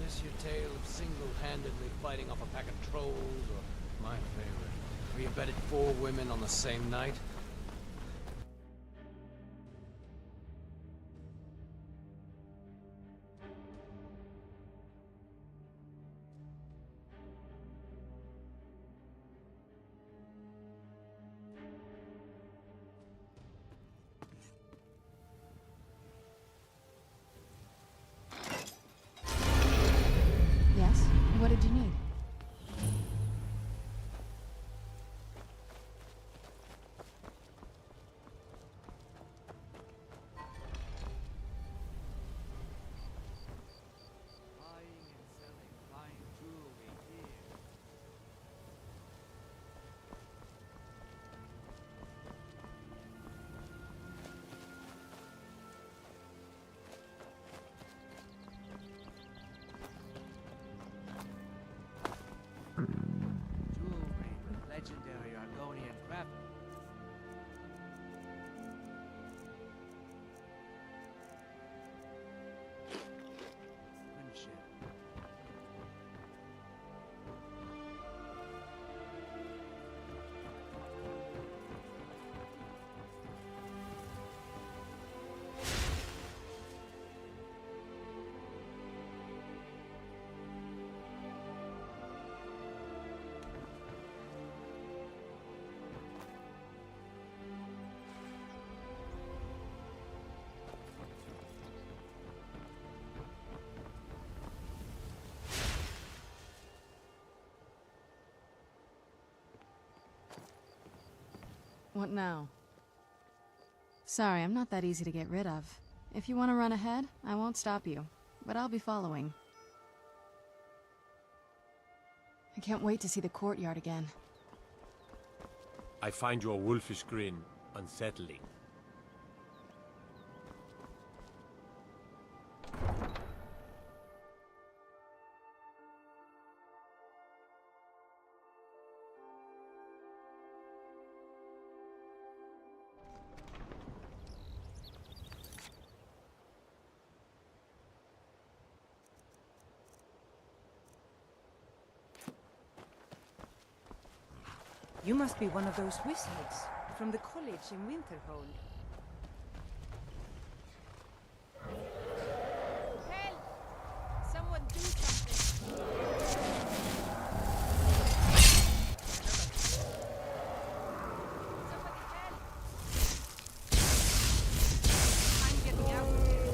this your tale of single-handedly fighting off a pack of trolls, or my favorite, where you bedded 4 women on the same night? Yes? What did you need? Buying and selling fine jewelry here. Jewelry with legendary Argonian craft. Friendship. What now? Sorry, I'm not that easy to get rid of. If you want to run ahead, I won't stop you, but I'll be following. I can't wait to see the courtyard again. I find your wolfish grin unsettling. You must be one of those wizards from the college in Winterhold. Help! Someone do something! Somebody help! I'm getting out of here.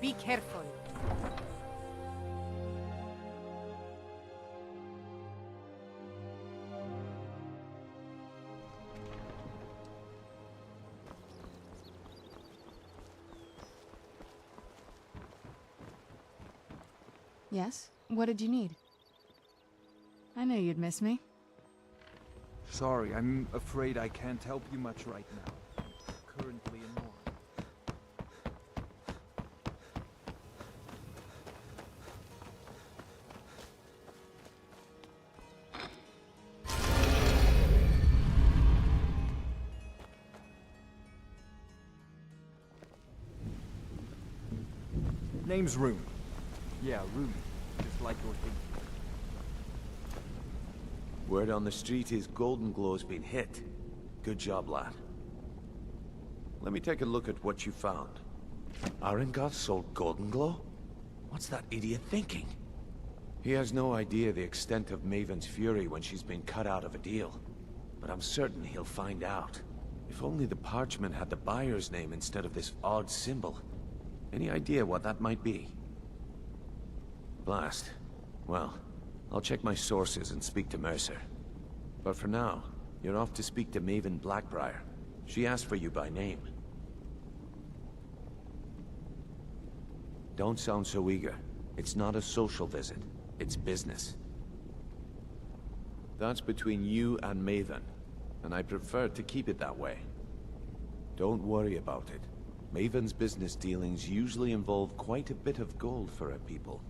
Be careful. Yes? What did you need? I knew you'd miss me. Sorry, I'm afraid I can't help you much right now. Currently in war. Name's Rune. Yeah, Rune. Just like your thing. Word on the street is Golden Glow's been hit. Good job, lad. Let me take a look at what you found. Arengoth sold Golden Glow? What's that idiot thinking? He has no idea the extent of Maven's fury when she's been cut out of a deal. But I'm certain he'll find out. If only the parchment had the buyer's name instead of this odd symbol. Any idea what that might be? Blast. Well, I'll check my sources and speak to Mercer. But for now, you're off to speak to Maven Blackbriar. She asked for you by name. Don't sound so eager. It's not a social visit. It's business. That's between you and Maven, and I prefer to keep it that way. Don't worry about it. Maven's business dealings usually involve quite a bit of gold for her people.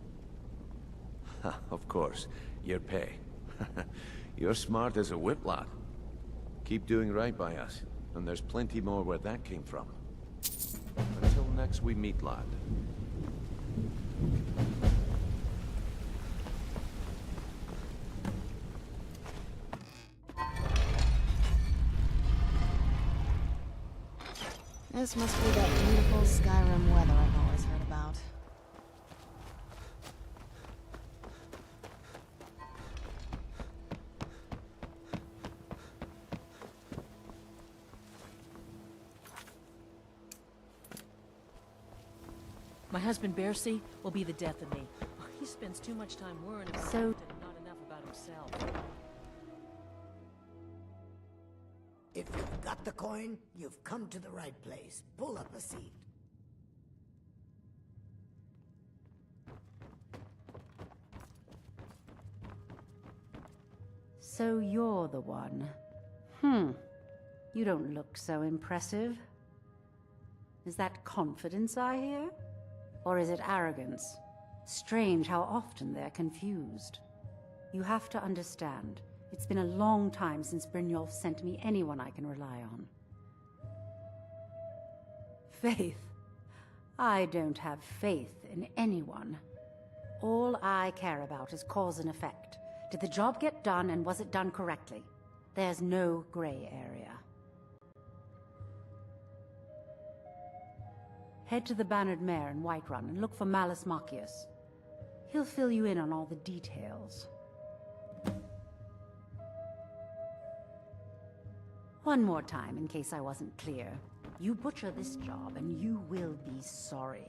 Of course, your pay. You're smart as a whip, lad. Keep doing right by us, and there's plenty more where that came from. Until next we meet, lad. This must be that beautiful Skyrim weather I've always heard about. My husband Bercy will be the death of me. He spends too much time worrying about So- and not enough about himself. If you've got the coin, you've come to the right place. Pull up a seat. So you're the one. You don't look so impressive. Is that confidence I hear? Or is it arrogance? Strange how often they're confused. You have to understand, it's been a long time since Brynjolf sent me anyone I can rely on. Faith? I don't have faith in anyone. All I care about is cause and effect. Did the job get done, and was it done correctly? There's no gray area. Head to the Bannered Mare in Whiterun and look for Malus Macius. He'll fill you in on all the details. One more time, in case I wasn't clear. You butcher this job, and you will be sorry.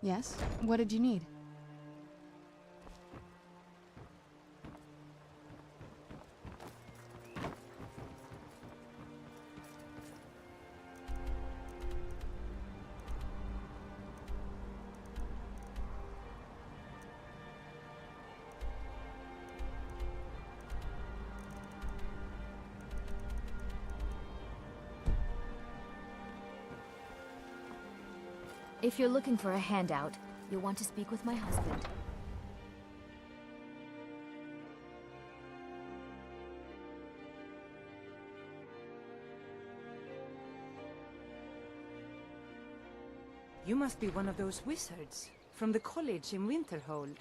Yes? What did you need? If you're looking for a handout, you'll want to speak with my husband. You must be one of those wizards from the college in Winterhold.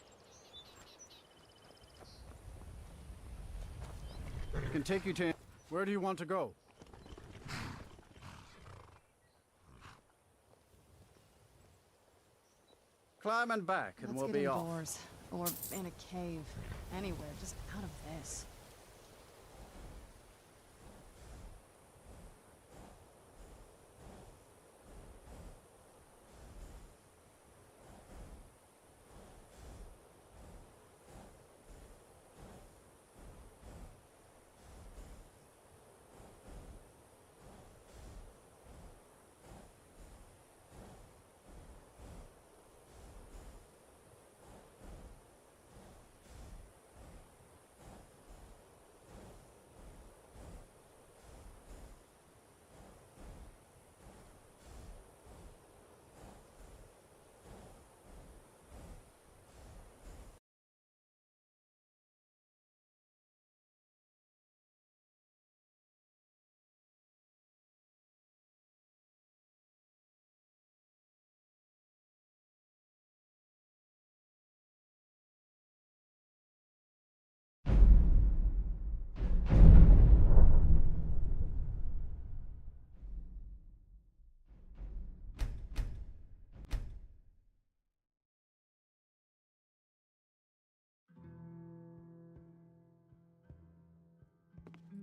I can take you to... Where do you want to go? Climb and back, and Let's we'll get be off. indoors. Or in a cave. Anywhere, just out of this.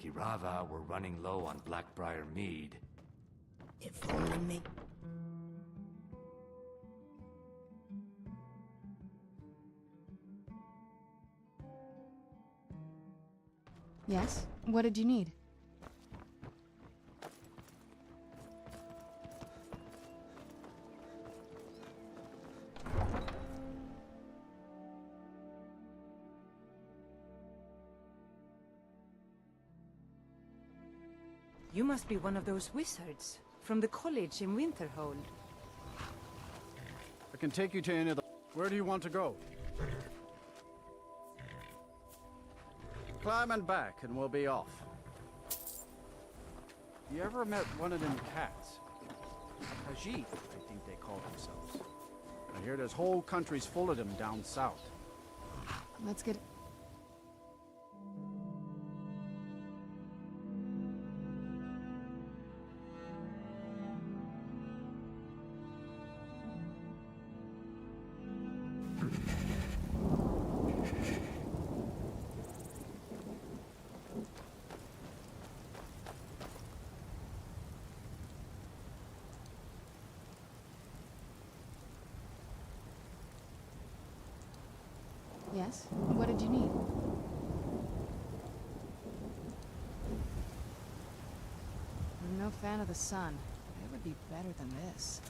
Kirava, we're running low on Blackbriar mead. If only me. Yes? What did you need? You must be one of those wizards from the college in Winterhold. I can take you to any of the... Where do you want to go? Climb and back, and we'll be off. You ever met one of them cats? Khajiit, I think they call themselves. I hear there's whole countries full of them down south. Let's get... Yes? What did you need? I'm no fan of the sun. It would be better than this.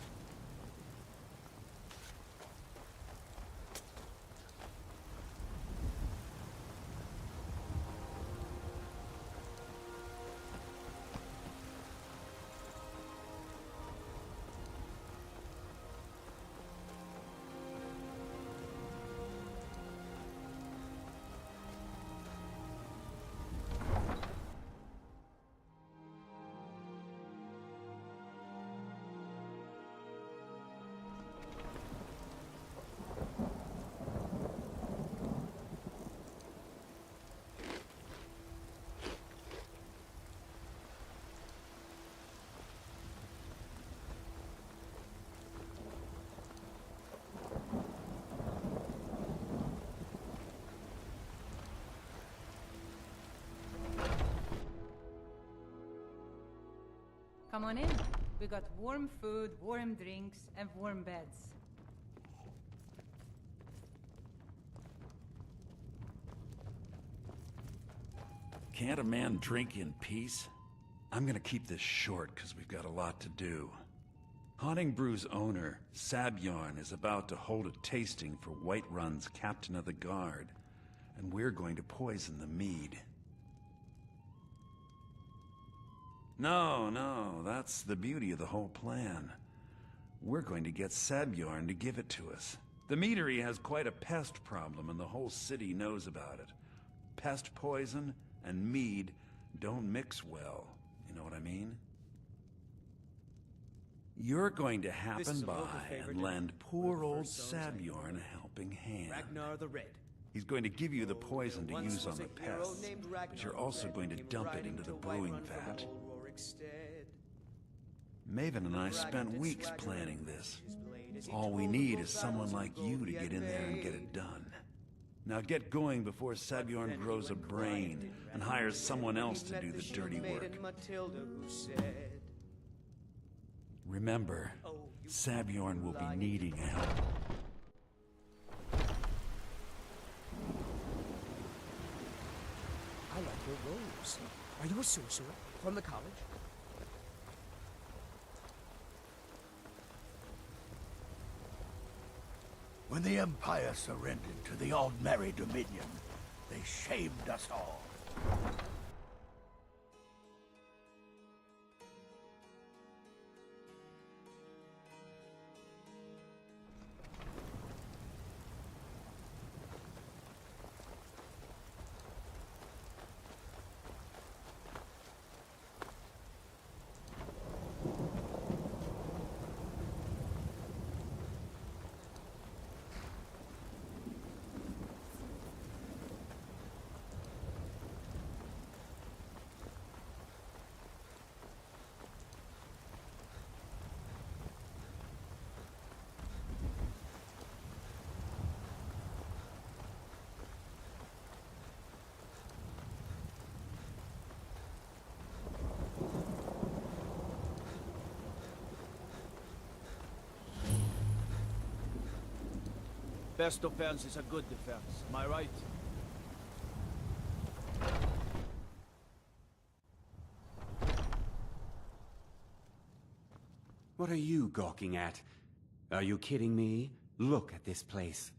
Come on in. We got warm food, warm drinks, and warm beds. Can't a man drink in peace? I'm gonna keep this short because we've got a lot to do. Haunting Brew's owner, Sabjorn, is about to hold a tasting for Whiterun's captain of the guard, and we're going to poison the mead. No, that's the beauty of the whole plan. we're going to get Sabjorn to give it to us. The meadery has quite a pest problem, and the whole city knows about it. Pest poison and mead don't mix well. You know what I mean? You're going to happen by and lend poor old Sabjorn a helping hand. Ragnar the Red. He's going to give you the poison to use on the pests, but you're also going to dump it into the brewing vat. Maven and I spent weeks planning this. All we need is someone like you to get in there and get it done. Now get going before Sabjorn grows a brain and hires someone else to do the dirty work. Remember, Sabjorn will be needing help. I like your robes. Are you a sorcerer from the college? When the Empire surrendered to the Aldmeri Dominion, they shamed us all. Best defense is a good defense. Am I right? What are you gawking at? Are you kidding me? Look at this place.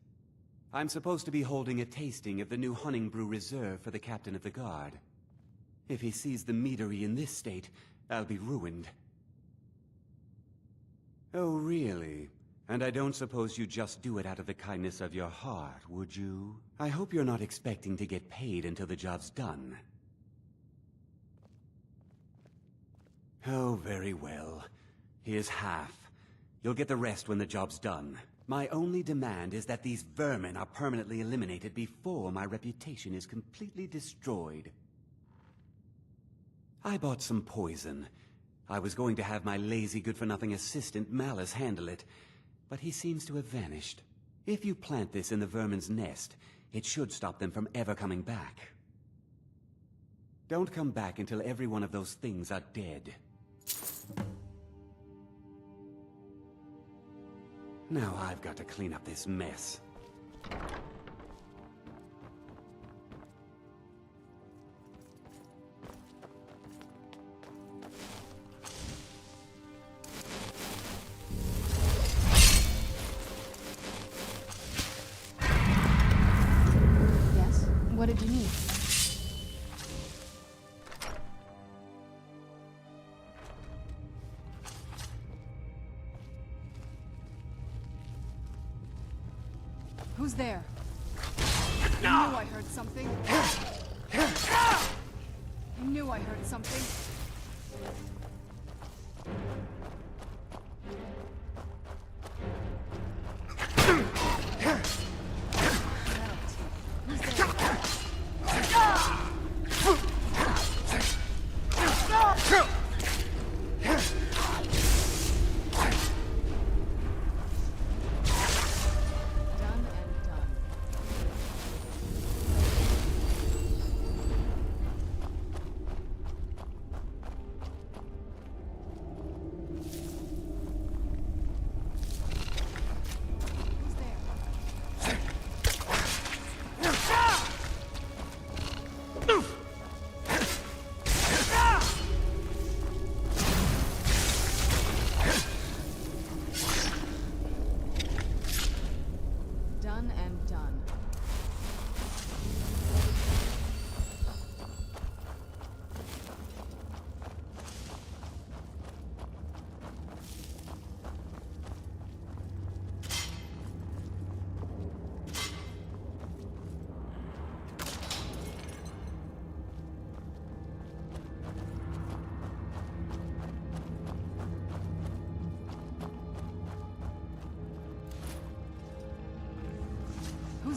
I'm supposed to be holding a tasting of the new Hunting Brew Reserve for the Captain of the Guard. If he sees the meadery in this state, I'll be ruined. Oh, really? And I don't suppose you just do it out of the kindness of your heart, would you? I hope you're not expecting to get paid until the job's done. Oh, very well. Here's half. You'll get the rest when the job's done. My only demand is that these vermin are permanently eliminated before my reputation is completely destroyed. I bought some poison. I was going to have my lazy good-for-nothing assistant Malice handle it, but he seems to have vanished. If you plant this in the vermin's nest, it should stop them from ever coming back. Don't come back until every one of those things are dead. Now I've got to clean up this mess. Yes? What did you need? Who's there? I knew I heard something. I knew I heard something.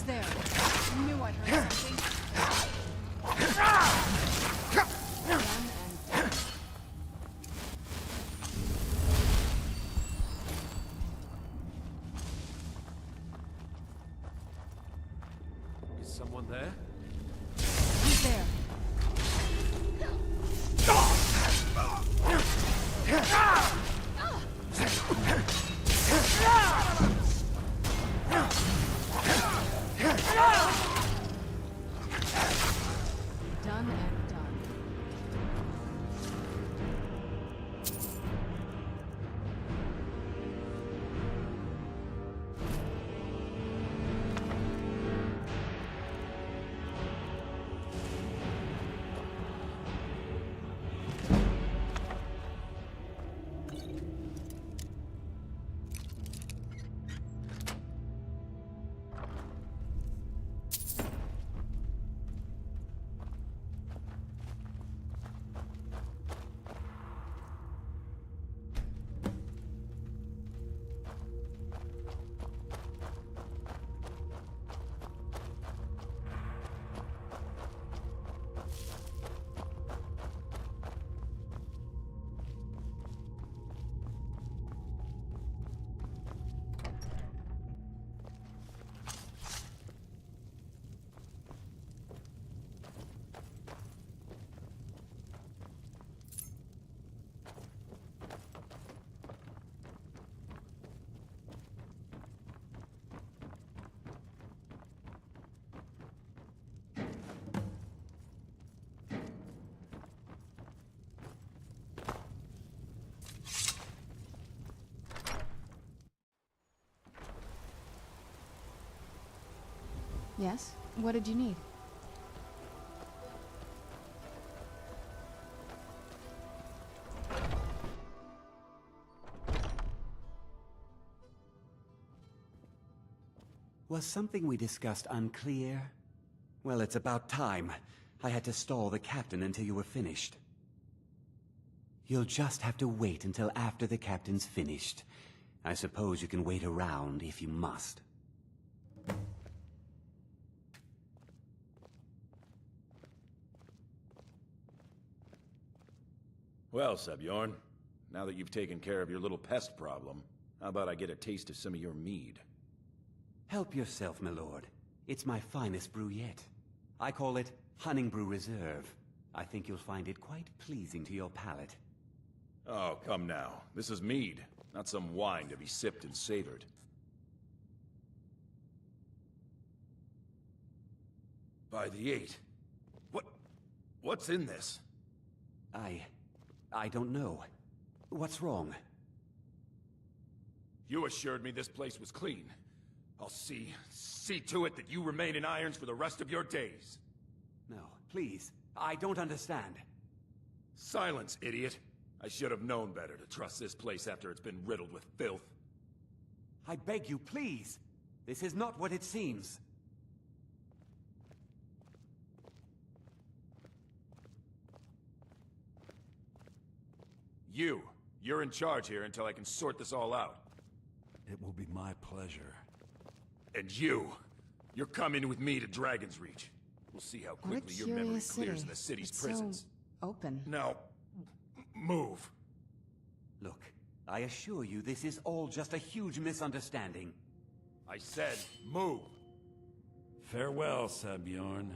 there? Knew I'd heard something. Done and done. Is someone there? Who's there? Done and done. Yes? What did you need? Was something we discussed unclear? Well, it's about time. I had to stall the captain until you were finished. You'll just have to wait until after the captain's finished. I suppose you can wait around if you must. Well, Subbjorn, now that you've taken care of your little pest problem, how about I get a taste of some of your mead? Help yourself, my lord. It's my finest brew yet. I call it Hunning Brew Reserve. I think you'll find it quite pleasing to your palate. Oh, come now. This is mead, not some wine to be sipped and savored. By the 8. What's in this? I don't know. What's wrong? You assured me this place was clean. I'll see to it that you remain in irons for the rest of your days. No, please. I don't understand. Silence, idiot. I should have known better to trust this place after it's been riddled with filth. I beg you, please. This is not what it seems. You're in charge here until I can sort this all out. It will be my pleasure. And you're coming with me to Dragon's Reach. We'll see how quickly your memory clears in the city's prisons. So open. Now, move. Look, I assure you this is all just a huge misunderstanding. I said, move. Farewell, Subbjorn.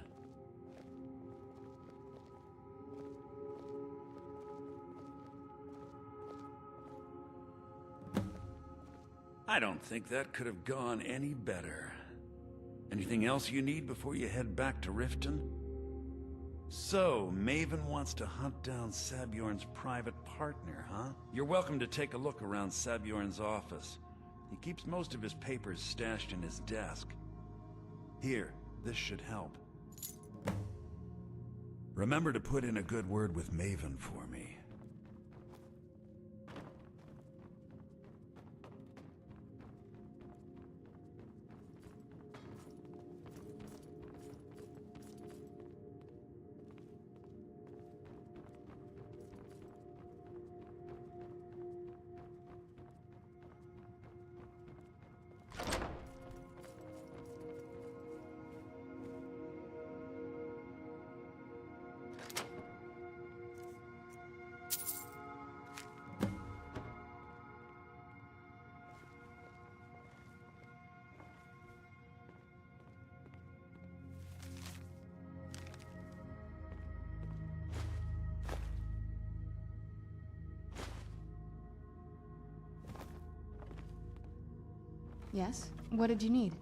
I don't think that could have gone any better. Anything else you need before you head back to Riften? So, Maven wants to hunt down Subbjorn's private partner, huh? You're welcome to take a look around Subbjorn's office. He keeps most of his papers stashed in his desk. Here, this should help. Remember to put in a good word with Maven for me. Yes? What did you need?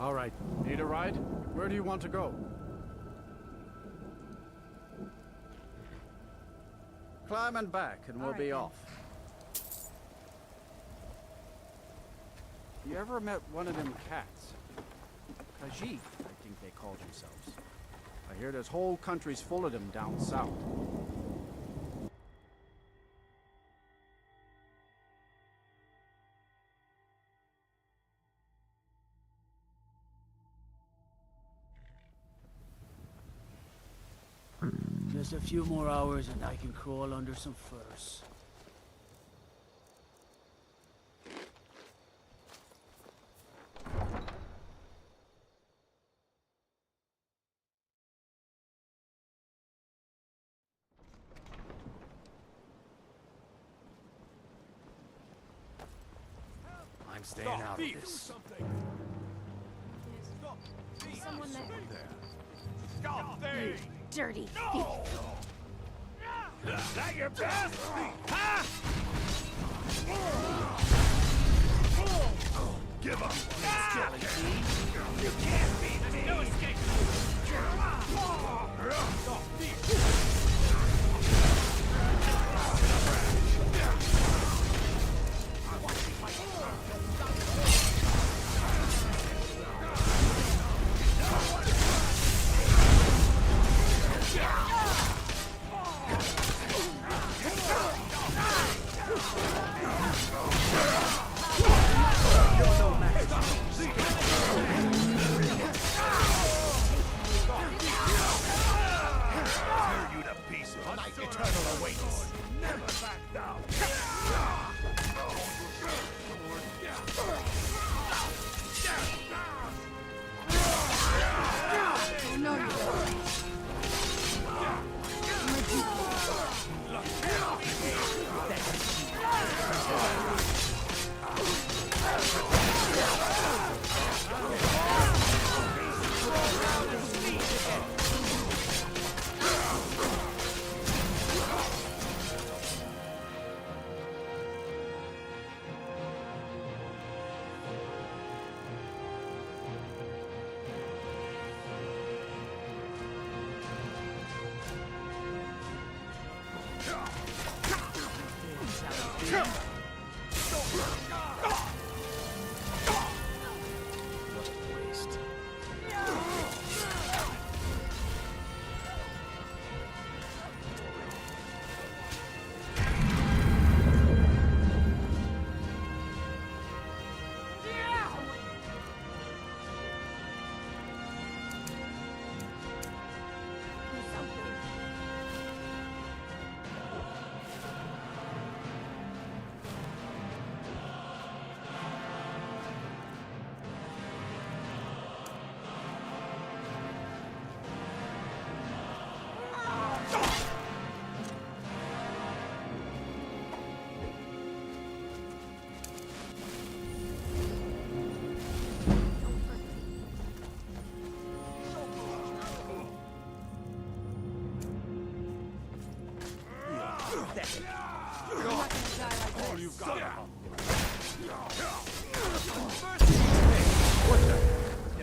All right, need a ride? Where do you want to go? Climb and back, and we'll be off. You ever met one of them cats? Khajiit, I think they call themselves. I hear there's whole countries full of them down south. Just a few more hours and I can crawl under some furs. I'm staying out of this. Someone there. Stop there! Dirty No! Is that your best? Huh? Give up! You can't beat me! No escape!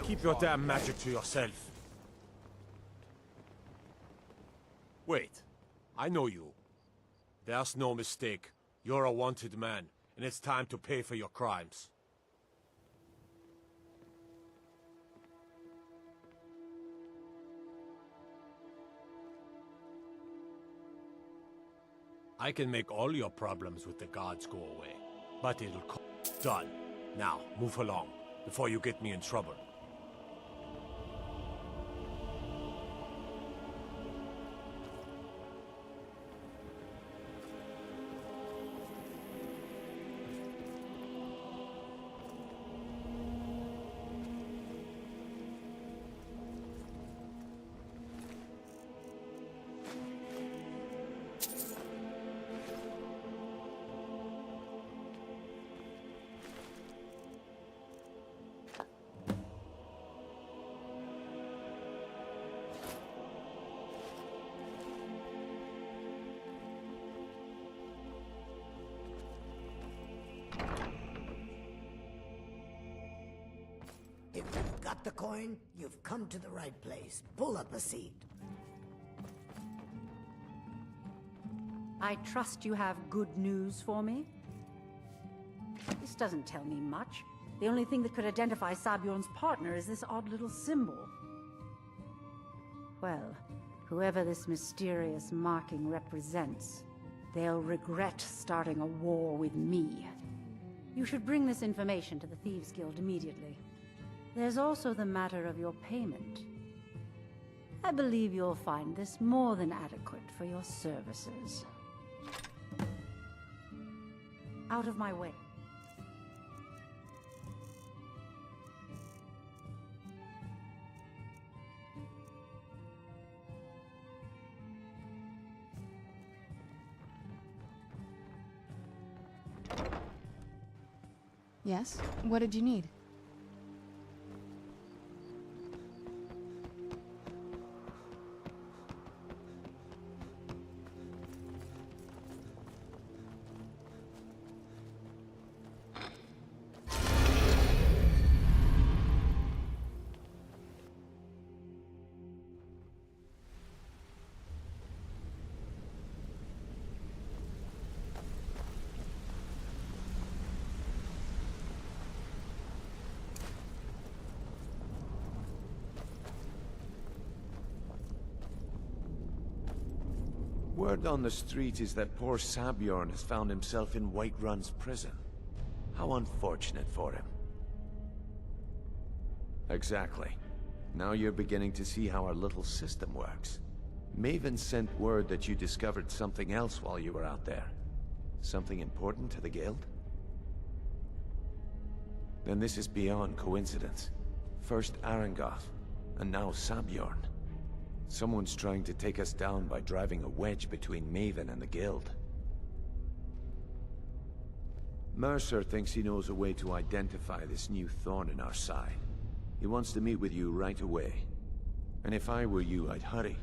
Keep your damn magic to yourself. Wait, I know you. There's no mistake. You're a wanted man, and it's time to pay for your crimes. I can make all your problems with the guards go away, but it'll cost. Done. Now, move along, before you get me in trouble. If you've got the coin, you've come to the right place. Pull up a seat. I trust you have good news for me? This doesn't tell me much. The only thing that could identify Sabjorn's partner is this odd little symbol. Well, whoever this mysterious marking represents, they'll regret starting a war with me. You should bring this information to the Thieves' Guild immediately. There's also the matter of your payment. I believe you'll find this more than adequate for your services. Out of my way. Yes? What did you need? Word on the street is that poor Sabjorn has found himself in Whiterun's prison. How unfortunate for him. Exactly. Now you're beginning to see how our little system works. Maven sent word that you discovered something else while you were out there. Something important to the Guild? Then this is beyond coincidence. First Arangoth, and now Sabjorn. Someone's trying to take us down by driving a wedge between Maven and the Guild. Mercer thinks he knows a way to identify this new thorn in our side. He wants to meet with you right away. And if I were you, I'd hurry.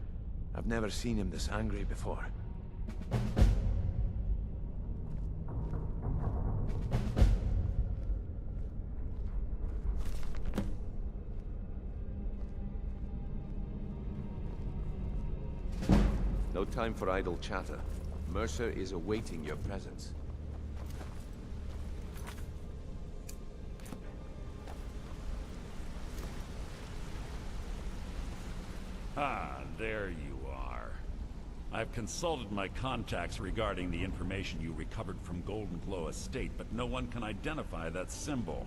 I've never seen him this angry before. No time for idle chatter. Mercer is awaiting your presence. Ah, there you are. I've consulted my contacts regarding the information you recovered from Golden Glow Estate, but no one can identify that symbol.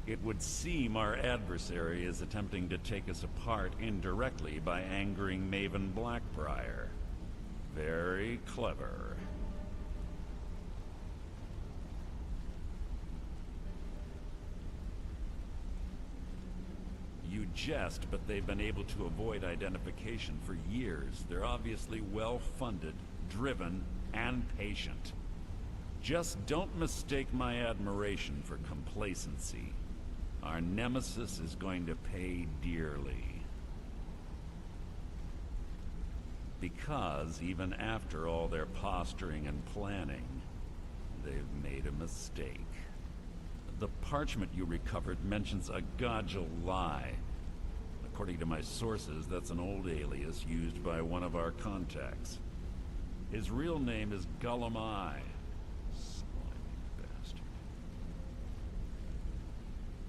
It would seem our adversary is attempting to take us apart indirectly by angering Maven Blackbriar. Very clever. You jest, but they've been able to avoid identification for years. They're obviously well-funded, driven, and patient. Just don't mistake my admiration for complacency. Our nemesis is going to pay dearly. Because even after all their posturing and planning, they've made a mistake. The parchment you recovered mentions a Godjal lie. According to my sources, that's an old alias used by one of our contacts. His real name is Gullumai. Slimy bastard.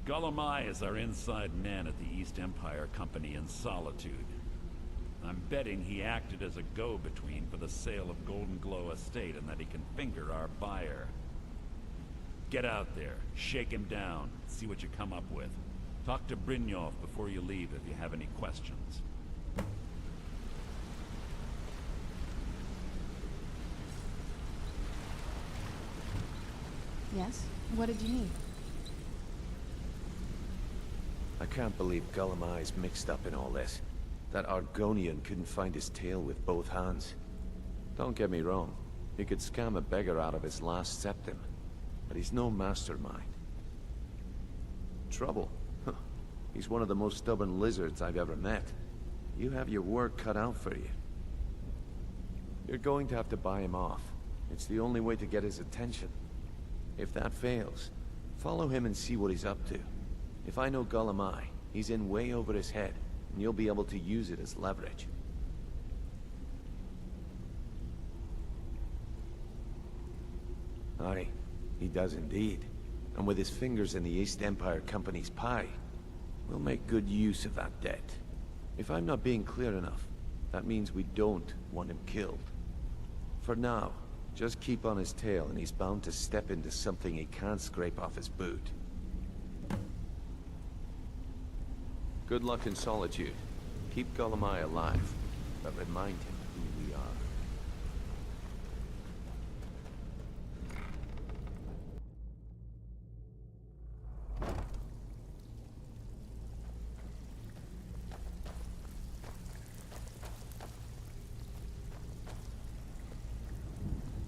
Gullumai is our inside man at the East Empire Company in Solitude. I'm betting he acted as a go-between for the sale of Golden Glow Estate and that he can finger our buyer. Get out there, shake him down, see what you come up with. Talk to Brynjolf before you leave if you have any questions. Yes? What did you need? I can't believe Gullumai's mixed up in all this. That Argonian couldn't find his tail with both hands. Don't get me wrong, he could scam a beggar out of his last septim. But he's no mastermind. Trouble? Huh. He's one of the most stubborn lizards I've ever met. You have your work cut out for you. You're going to have to buy him off. It's the only way to get his attention. If that fails, follow him and see what he's up to. If I know Gullumai, he's in way over his head, and you'll be able to use it as leverage. Aye. He does indeed. And with his fingers in the East Empire Company's pie, we'll make good use of that debt. If I'm not being clear enough, that means we don't want him killed. For now, just keep on his tail and he's bound to step into something he can't scrape off his boot. Good luck in Solitude. Keep Gullumai alive, but remind him who we are.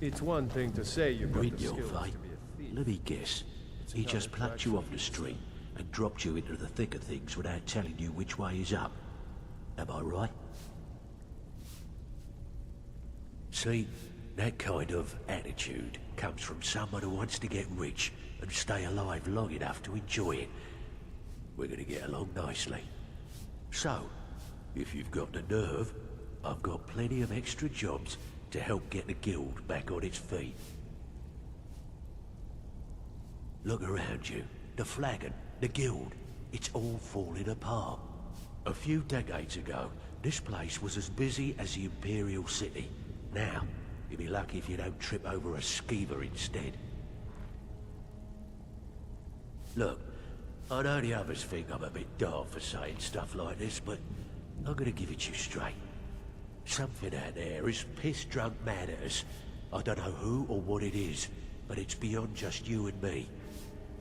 It's one thing to say you've got the skills Brynjolf, to be a thief. let me guess. He just plucked you off the street and dropped you into the thick of things without telling you which way is up. Am I right? See, that kind of attitude comes from someone who wants to get rich and stay alive long enough to enjoy it. We're gonna get along nicely. So, if you've got the nerve, I've got plenty of extra jobs to help get the guild back on its feet. Look around you. The flagon, the guild, it's all falling apart. A few decades ago, this place was as busy as the Imperial City. Now, you'll be lucky if you don't trip over a skeever instead. Look, I know the others think I'm a bit daft for saying stuff like this, but I'm gonna give it to you straight. Something out there is piss-drunk mad at us. I don't know who or what it is, but it's beyond just you and me.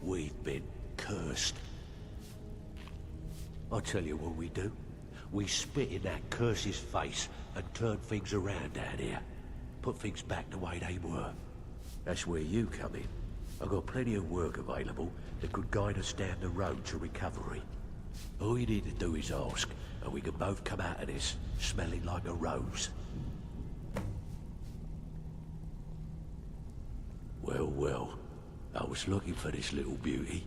We've been cursed. I'll tell you what we do. We spit in that curse's face and turn things around down here. Put things back the way they were. That's where you come in. I've got plenty of work available that could guide us down the road to recovery. All you need to do is ask, and we can both come out of this smelling like a rose. Well, well, I was looking for this little beauty.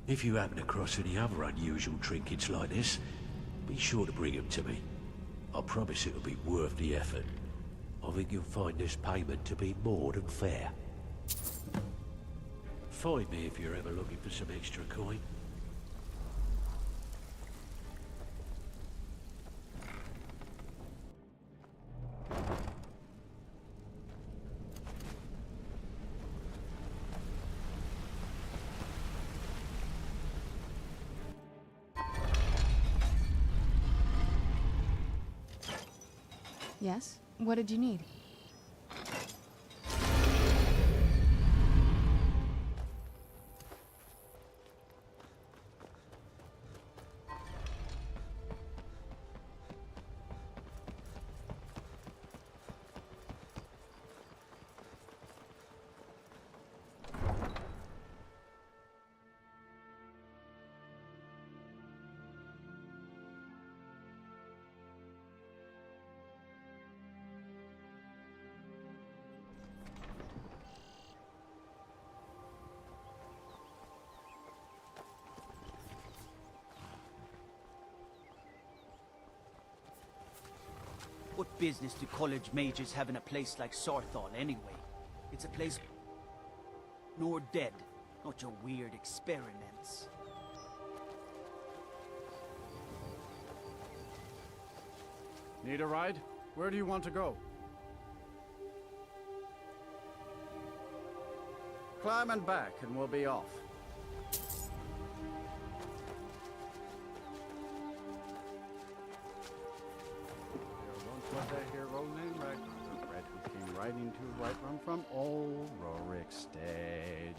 If you happen across any other unusual trinkets like this, be sure to bring them to me. I promise it'll be worth the effort. I think you'll find this payment to be more than fair. Find me if you're ever looking for some extra coin. Yes? What did you need? What business do college mages have in a place like Sarthal anyway? It's a place... nor dead, not your weird experiments. Need a ride? Where do you want to go? Climb and back, and we'll be off. Was a hero named Ragnar the Red who came riding to Whiterun from old Rorikstead.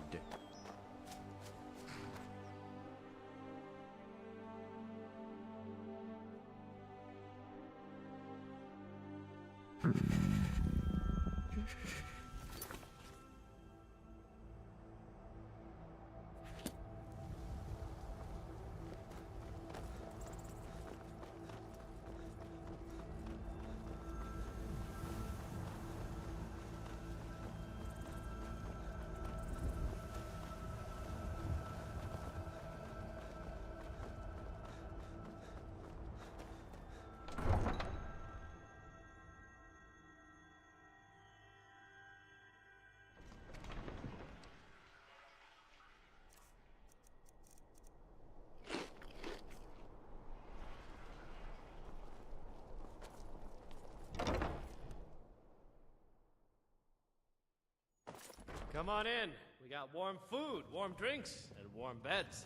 Come on in. We got warm food, warm drinks, and warm beds.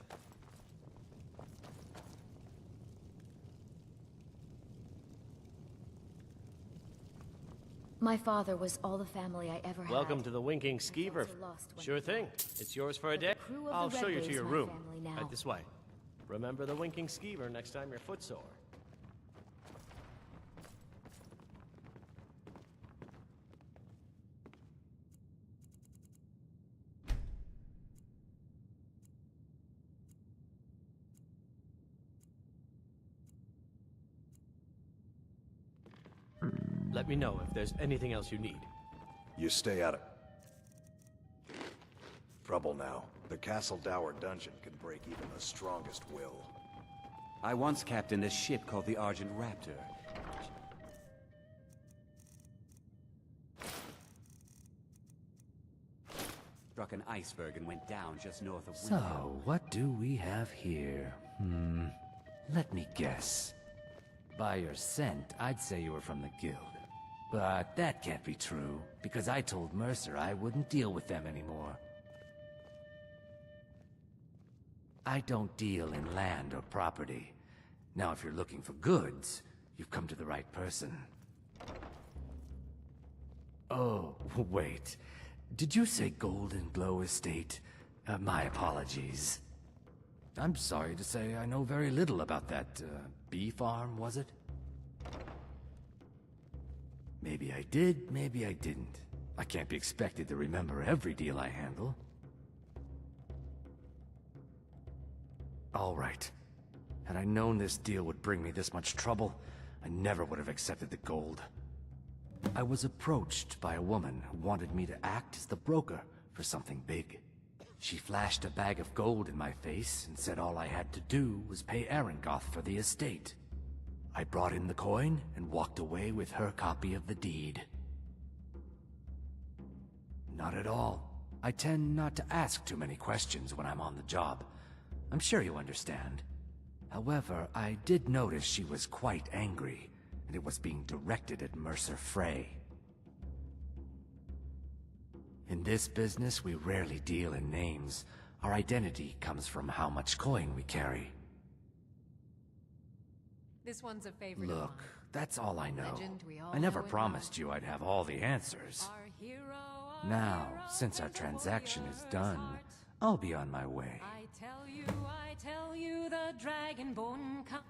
My father was all the family I ever had. Welcome to the Winking Skeever. Sure thing. It's yours for a day. I'll show you to your room. Right this way. Remember the Winking Skeever next time you're footsore. Let me know if there's anything else you need. You stay out of trouble now. The Castle Dower dungeon can break even the strongest will. I once captained a ship called the Argent Raptor. Struck an iceberg and went down just north of Winter. So, what do we have here? Let me guess. By your scent, I'd say you were from the guild. But that can't be true, because I told Mercer I wouldn't deal with them anymore. I don't deal in land or property. Now, if you're looking for goods, you've come to the right person. Oh, wait. Did you say Golden Glow Estate? My apologies. I'm sorry to say I know very little about that, bee farm, was it? Maybe I did, maybe I didn't. I can't be expected to remember every deal I handle. All right. Had I known this deal would bring me this much trouble, I never would have accepted the gold. I was approached by a woman who wanted me to act as the broker for something big. She flashed a bag of gold in my face and said all I had to do was pay Arengoth for the estate. I brought in the coin and walked away with her copy of the deed. Not at all. I tend not to ask too many questions when I'm on the job. I'm sure you understand. However, I did notice she was quite angry, and it was being directed at Mercer Frey. In this business, we rarely deal in names. Our identity comes from how much coin we carry. This one's a favorite of Look, mine. that's all I know. Legend we all I never know and promised you I'd have all the answers. Now, since our transaction is done, I'll be on my way. I tell you, the Dragonborn comes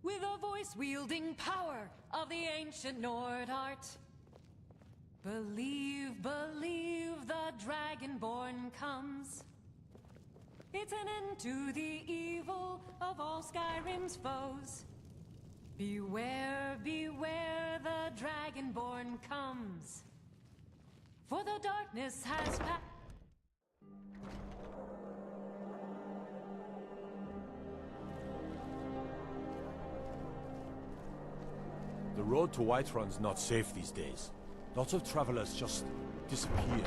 with a voice-wielding power of the ancient Nord art. Believe, the Dragonborn comes. It's an end to the evil of all Skyrim's foes. Beware, the Dragonborn comes. For the darkness has passed. The road to Whiterun's not safe these days. Lots of travelers just disappear.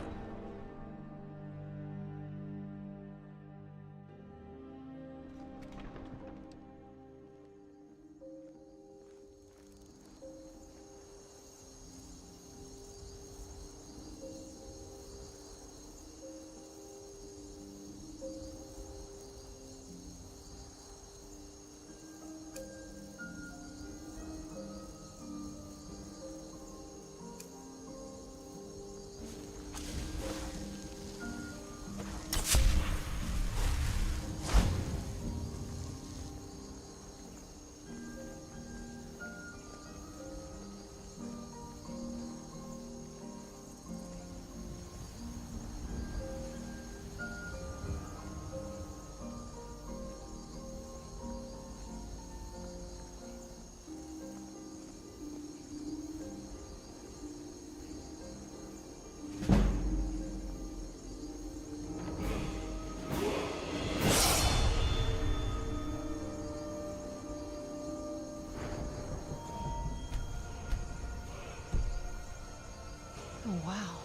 Oh, wow.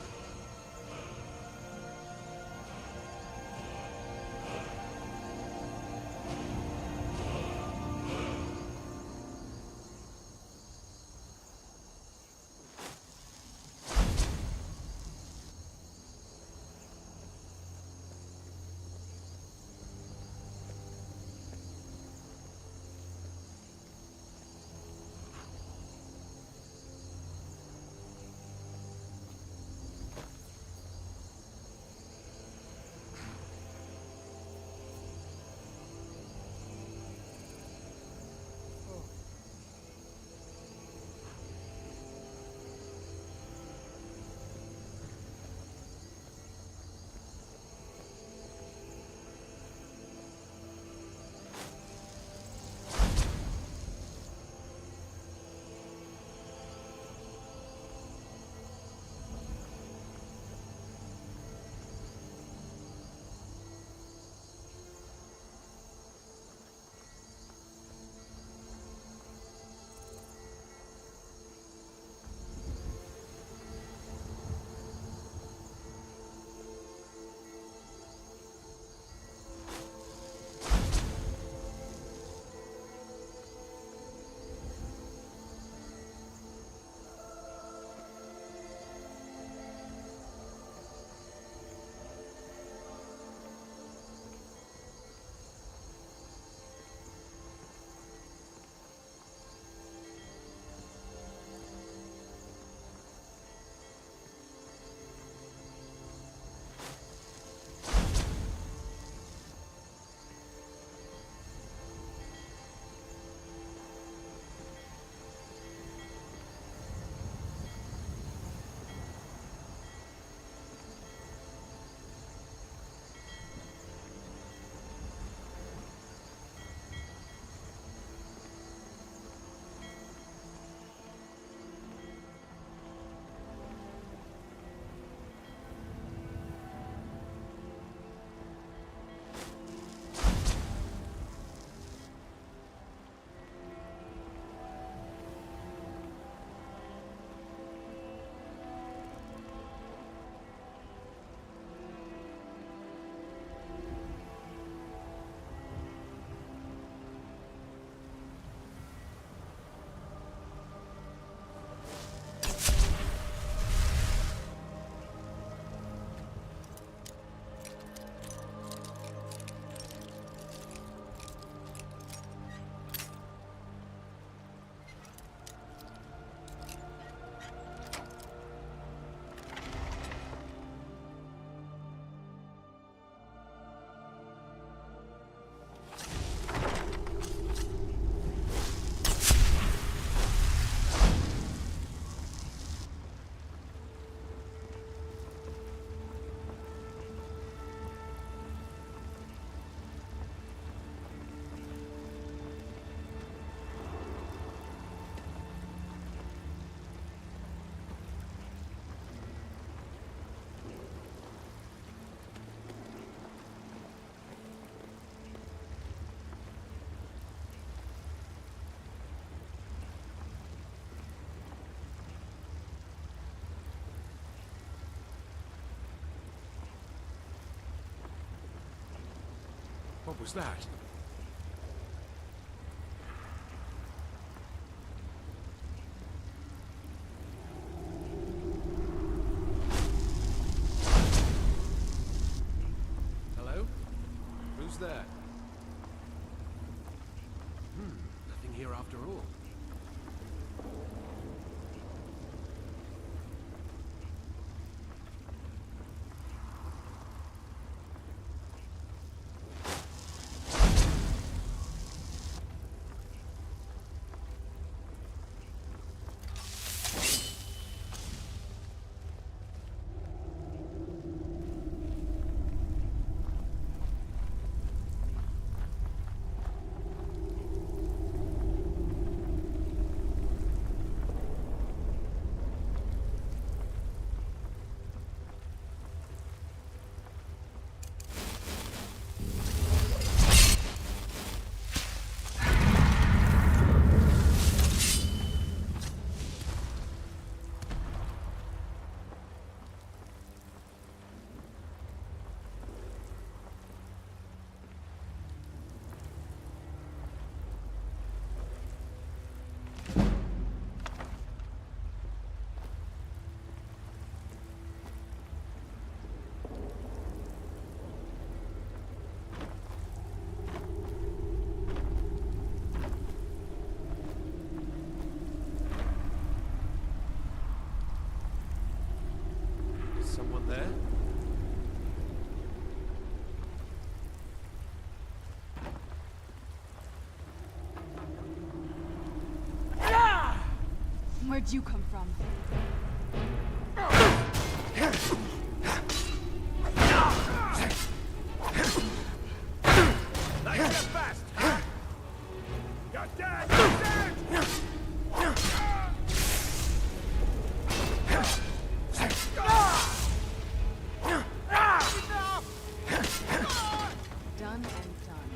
was that? Hello? Who's there? Nothing here after all. Someone there? Where'd you come from? Nice and fast! You're dead! You're dead! Done and done.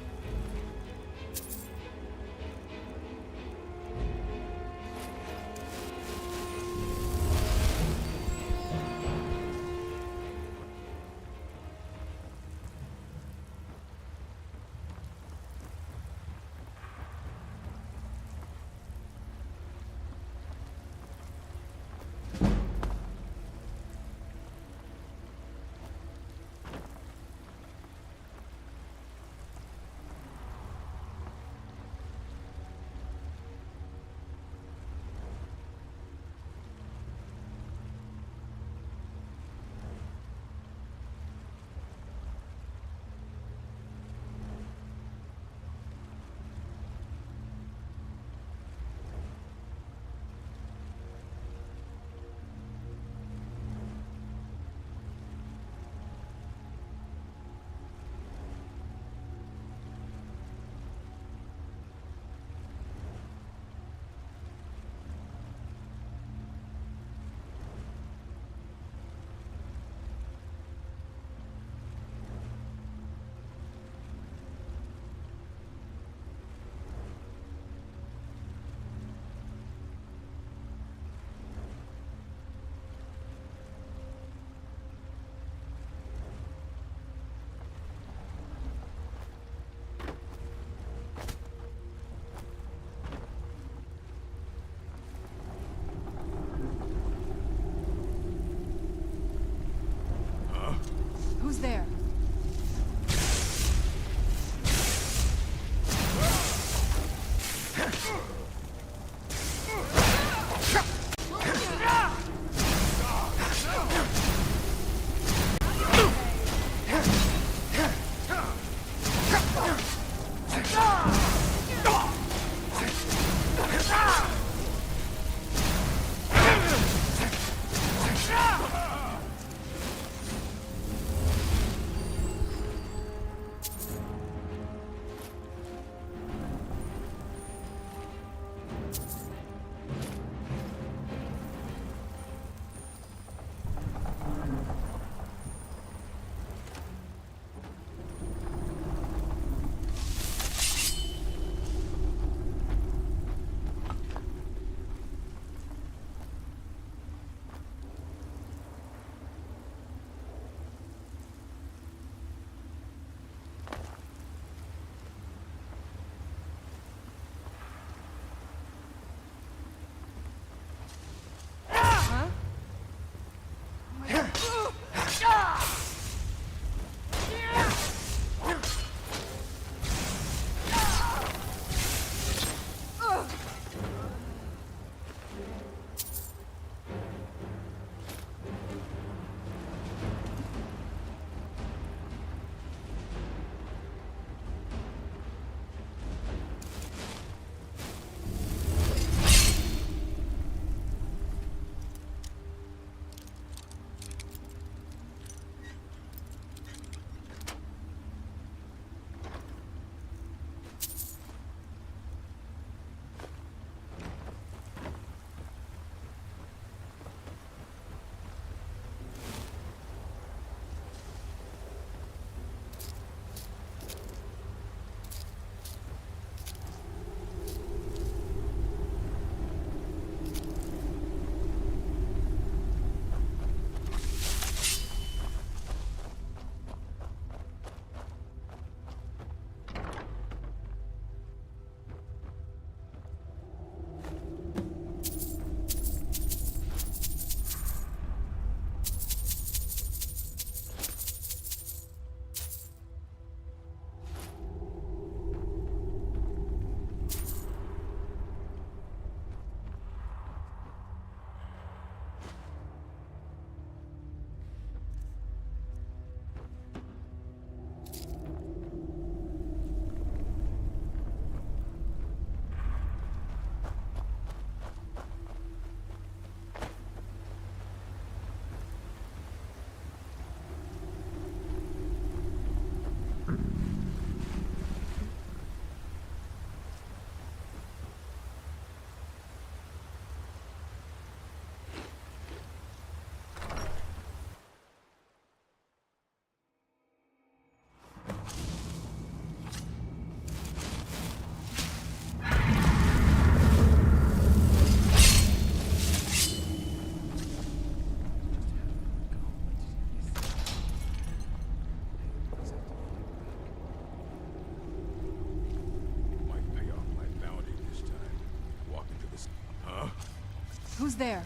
Who's there?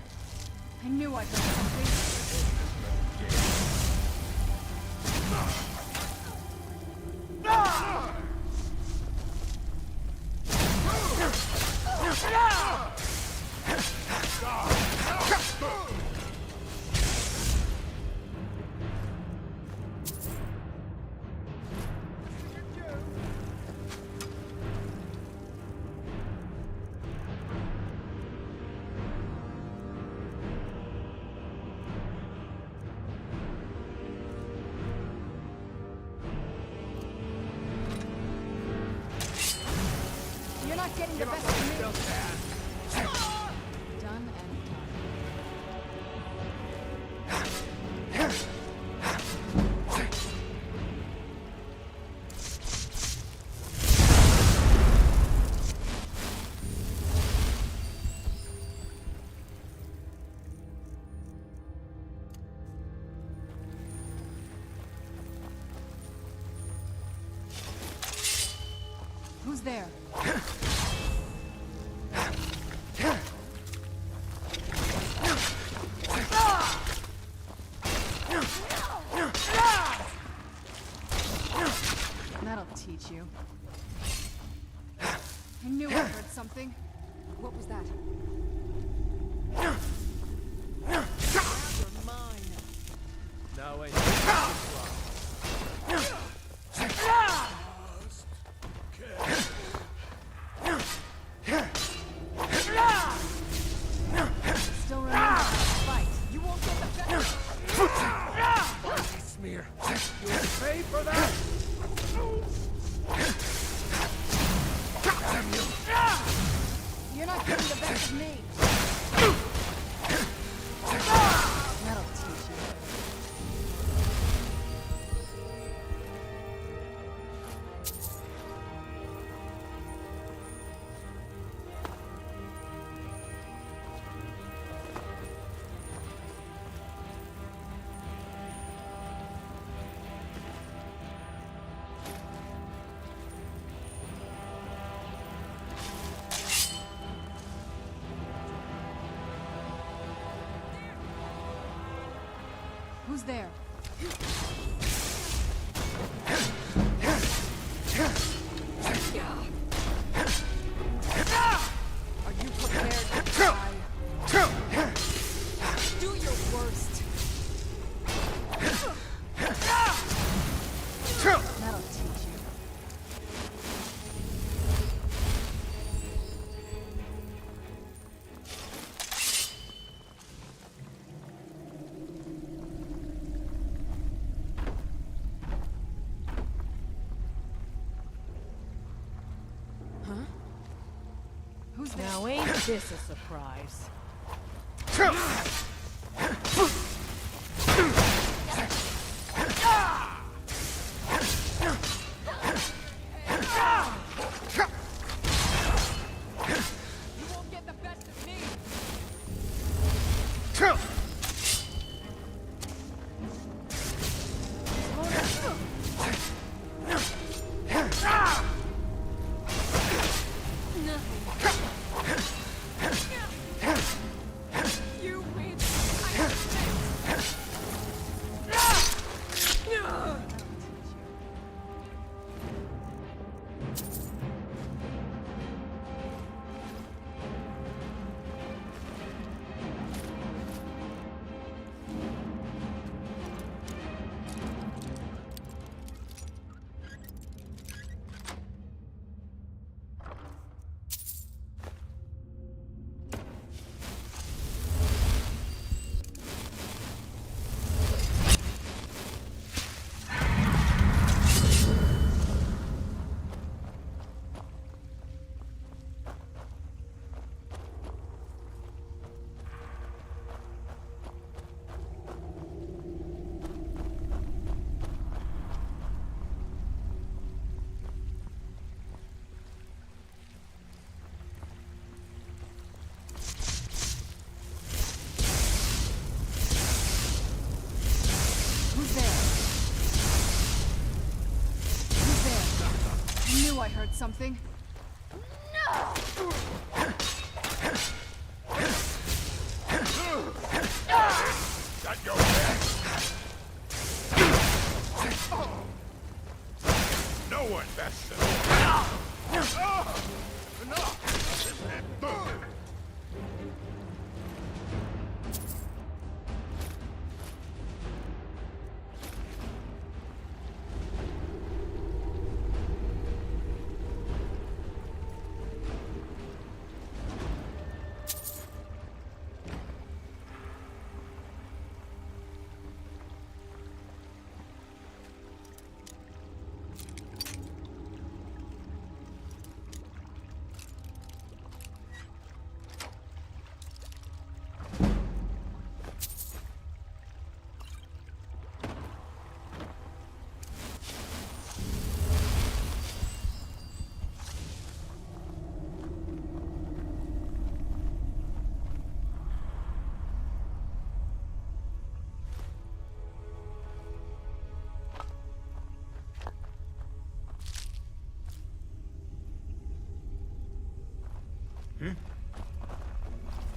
I knew I heard something. You're not getting the best of me. Done and Who's there? That'll teach you. I knew I heard something. What was that? You're mine. No way. Still remember how to fight. You won't get the best. Smear. You will pay for that. Damn you. You're not getting the best of me. That'll teach you. Who's there? Are you prepared to die? Do your worst. That'll teach you. Who's there? Now ain't this a surprise? You won't get the best of me. You win. I heard something. No! one. That's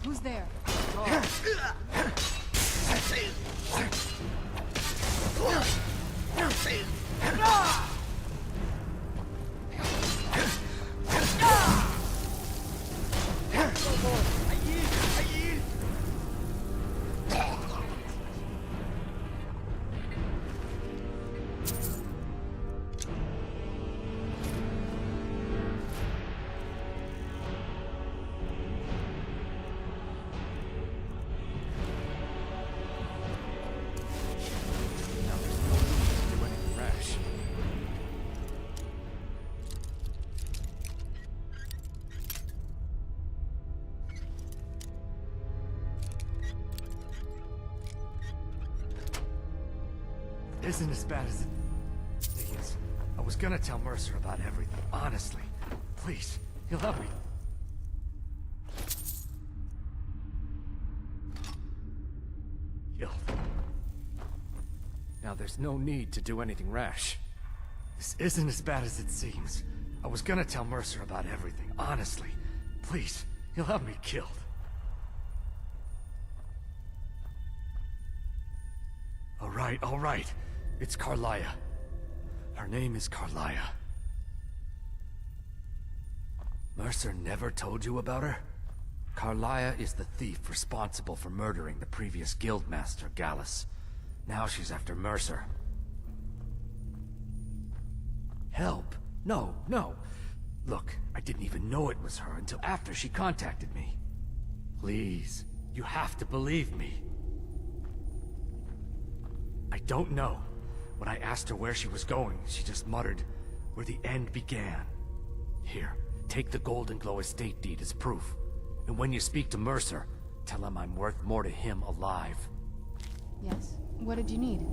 Who's there? Isn't as bad as it is. I was gonna tell Mercer about everything, honestly. Please, he'll help me. Killed. Now there's no need to do anything rash. This isn't as bad as it seems. I was gonna tell Mercer about everything, honestly. Please, he'll have me killed. All right. It's Carlia. Her name is Carlia. Mercer never told you about her? Carlia is the thief responsible for murdering the previous guildmaster, Gallus. Now she's after Mercer. Help? No. Look, I didn't even know it was her until after she contacted me. Please, you have to believe me. I don't know. When I asked her where she was going, she just muttered, where the end began. Here, take the Golden Glow estate deed as proof. And when you speak to Mercer, tell him I'm worth more to him alive. Yes? What did you need?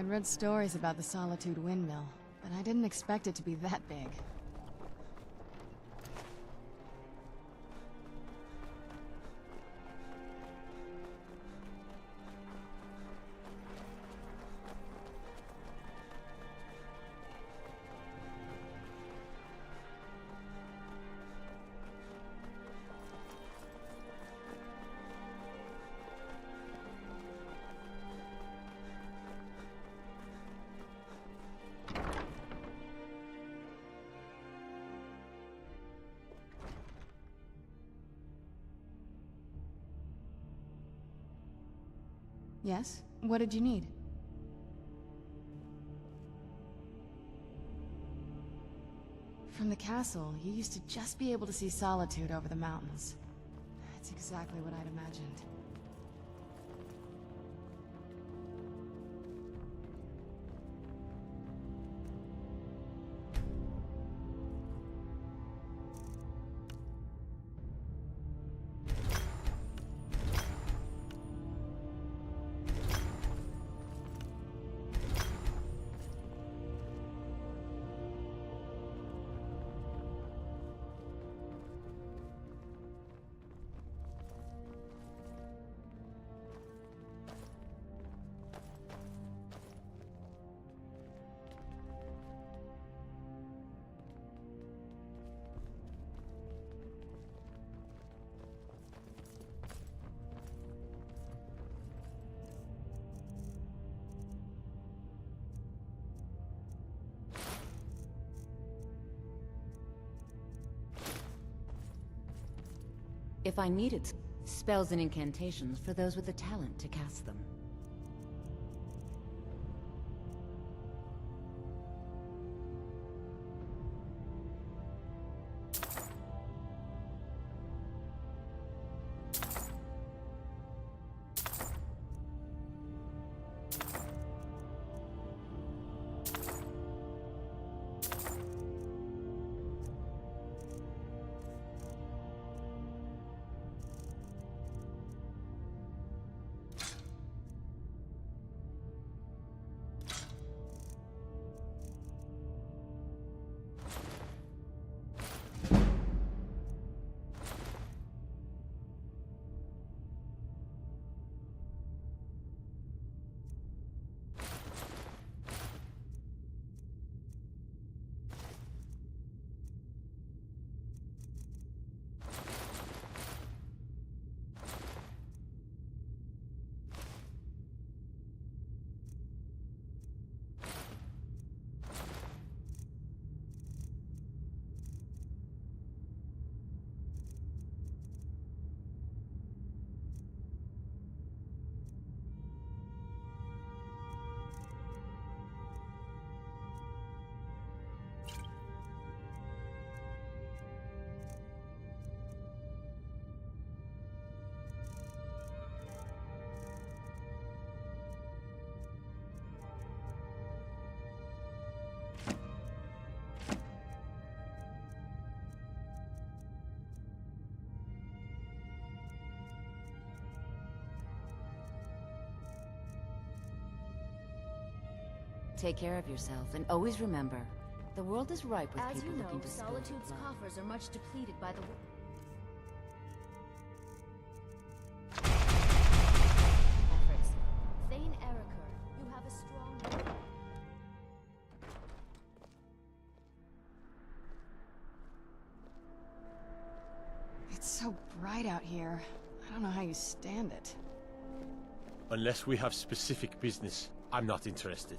I'd read stories about the Solitude windmill, but I didn't expect it to be that big. Yes? What did you need? From the castle, you used to just be able to see Solitude over the mountains. That's exactly what I'd imagined. If I needed spells and incantations for those with the talent to cast them. Take care of yourself, and always remember, the world is ripe with As people you know, looking to spill their Solitude's blood. coffers are much depleted by the efforts. Thane Eriker, you have a strong... It's so bright out here. I don't know how you stand it. Unless we have specific business, I'm not interested.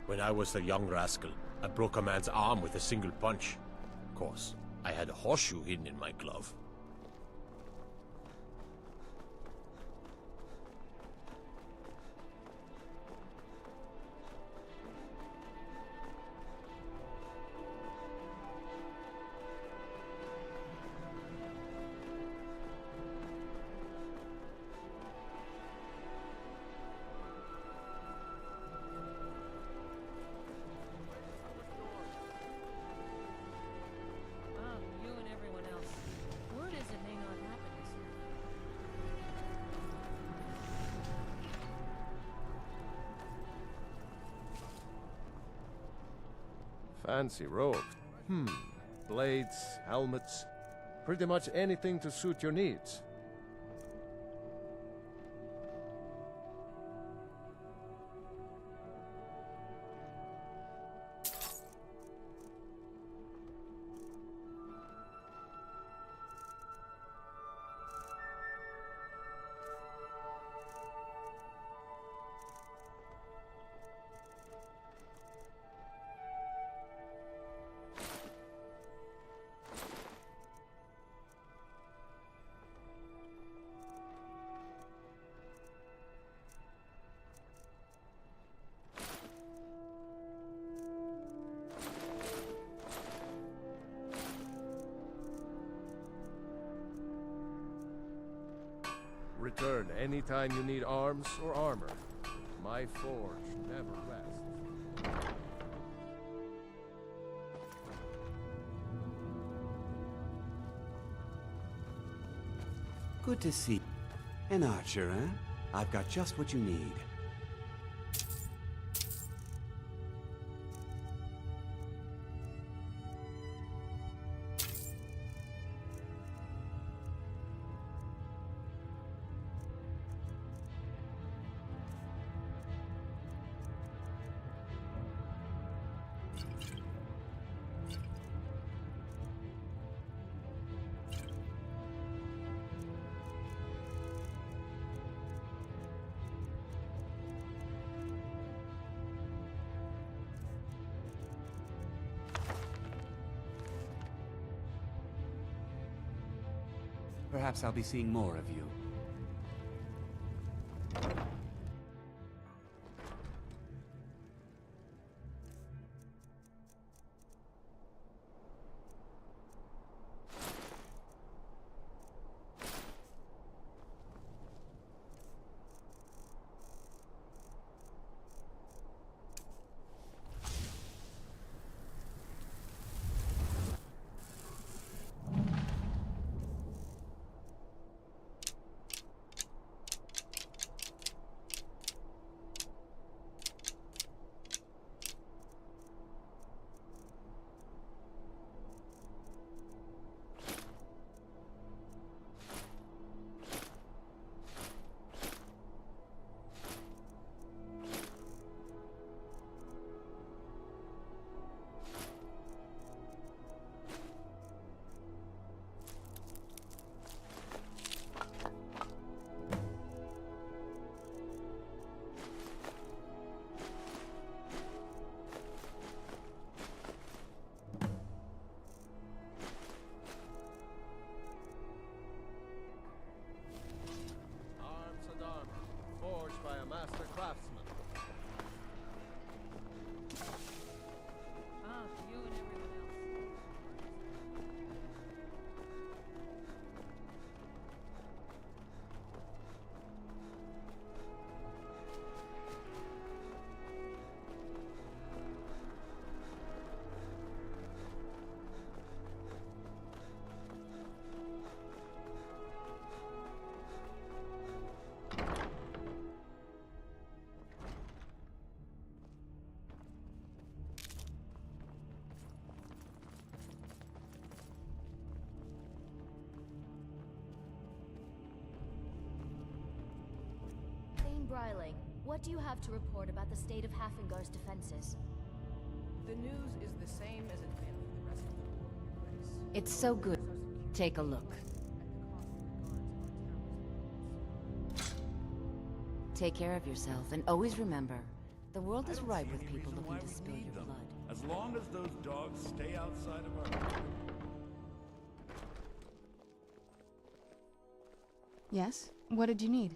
When I was a young rascal, I broke a man's arm with a single punch. Of course, I had a horseshoe hidden in my glove. Fancy robes. Blades, helmets, pretty much anything to suit your needs. Return anytime you need arms or armor. My forge never rests. Good to see. An archer, eh? I've got just what you need. Perhaps I'll be seeing more of you. Master craftsman. You and everyone else. Bryling, what do you have to report about the state of Hafengar's defenses? The news is the same as it's been for the rest of the warrior race. It's so good. Take a look. Take care of yourself, and always remember, the world is ripe with people looking to spill your blood. As long as those dogs stay outside of our... Yes? What did you need?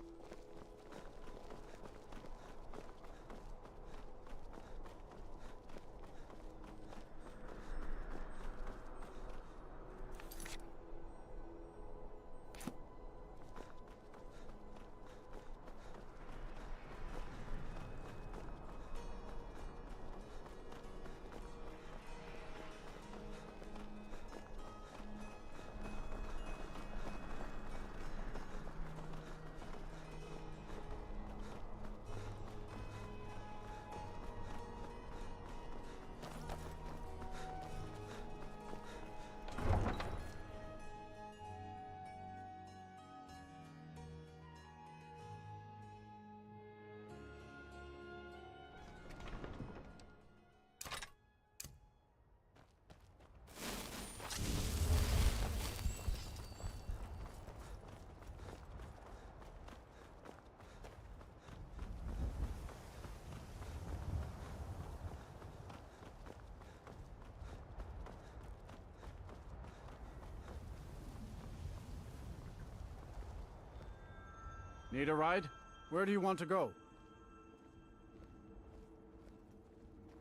Need a ride? Where do you want to go?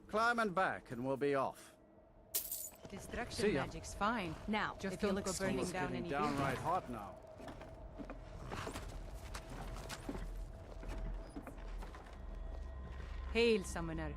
Climb and back, and we'll be off. Destruction magic's fine. Now, just if you look burning down any downright hot now. Hail, summoner.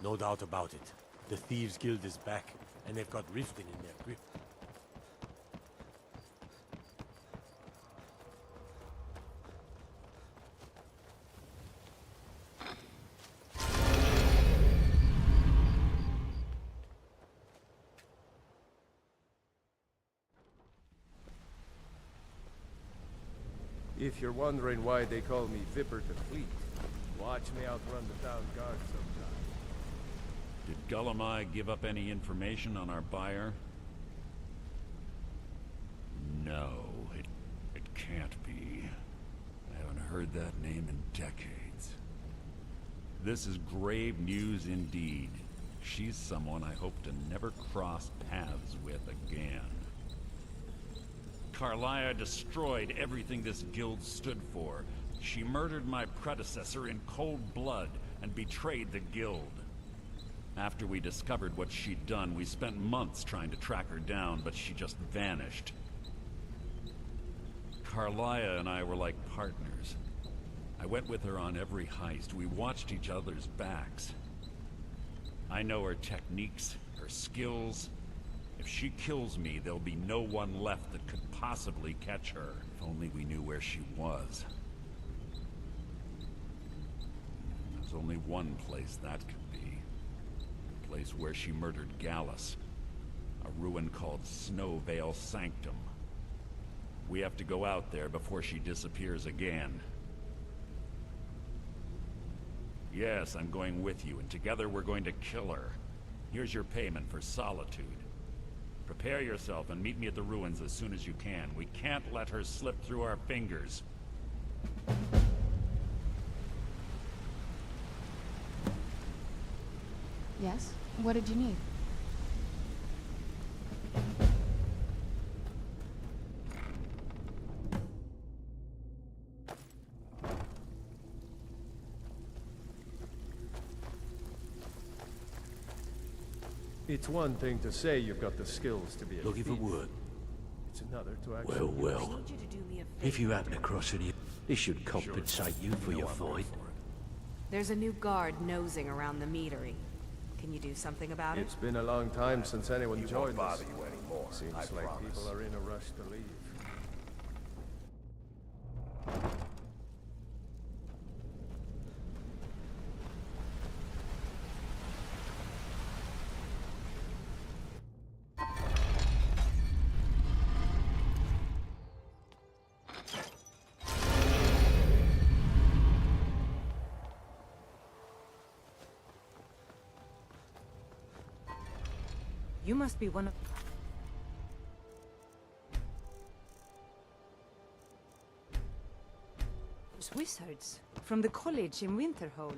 No doubt about it. The Thieves' Guild is back, and they've got Riften in their grip. If you're wondering why they call me Viper to Fleet, watch me outrun the town guard sometime. Did Gullamai give up any information on our buyer? No, it can't be. I haven't heard that name in decades. This is grave news indeed. She's someone I hope to never cross paths with again. Carlia destroyed everything this guild stood for. She murdered my predecessor in cold blood and betrayed the guild. After we discovered what she'd done, we spent months trying to track her down, but she just vanished. Carlia and I were like partners. I went with her on every heist. We watched each other's backs. I know her techniques, her skills. If she kills me, there'll be no one left that could possibly catch her. If only we knew where she was. There's only one place that could be. The place where she murdered Gallus. A ruin called Snowvale Sanctum. We have to go out there before she disappears again. Yes, I'm going with you, and together we're going to kill her. Here's your payment for solitude. Prepare yourself and meet me at the ruins as soon as you can. We can't let her slip through our fingers. Yes? What did you need? It's one thing to say you've got the skills to be a Looking for thief. work? It's another to actually... Well. If you happen across any... This should compensate you for your find. There's a new guard nosing around the meadery. Can you do something about it? It's been a long time since anyone joined us. bother you anymore, Seems I like promise. people are in a rush to leave. You must be one of... those wizards from the college in Winterhold.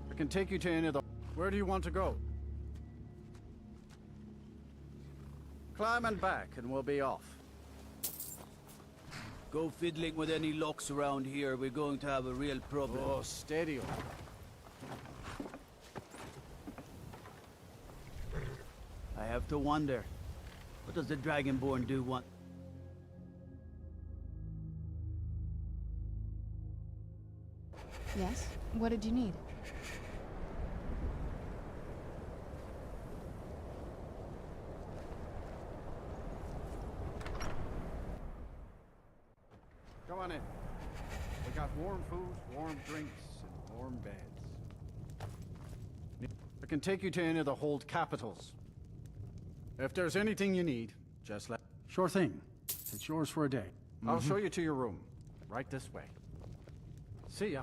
I can take you to any of the... Where do you want to go? Climb and back, and we'll be off. Go fiddling with any locks around here, we're going to have a real problem. Oh, steady. I have to wonder, what does the Dragonborn do want? Yes? What did you need? Come on in. We got warm food, warm drinks, and warm beds. I can take you to any of the hold capitals. If there's anything you need, just let... Sure thing. It's yours for a day. I'll show you to your room. Right this way. See ya.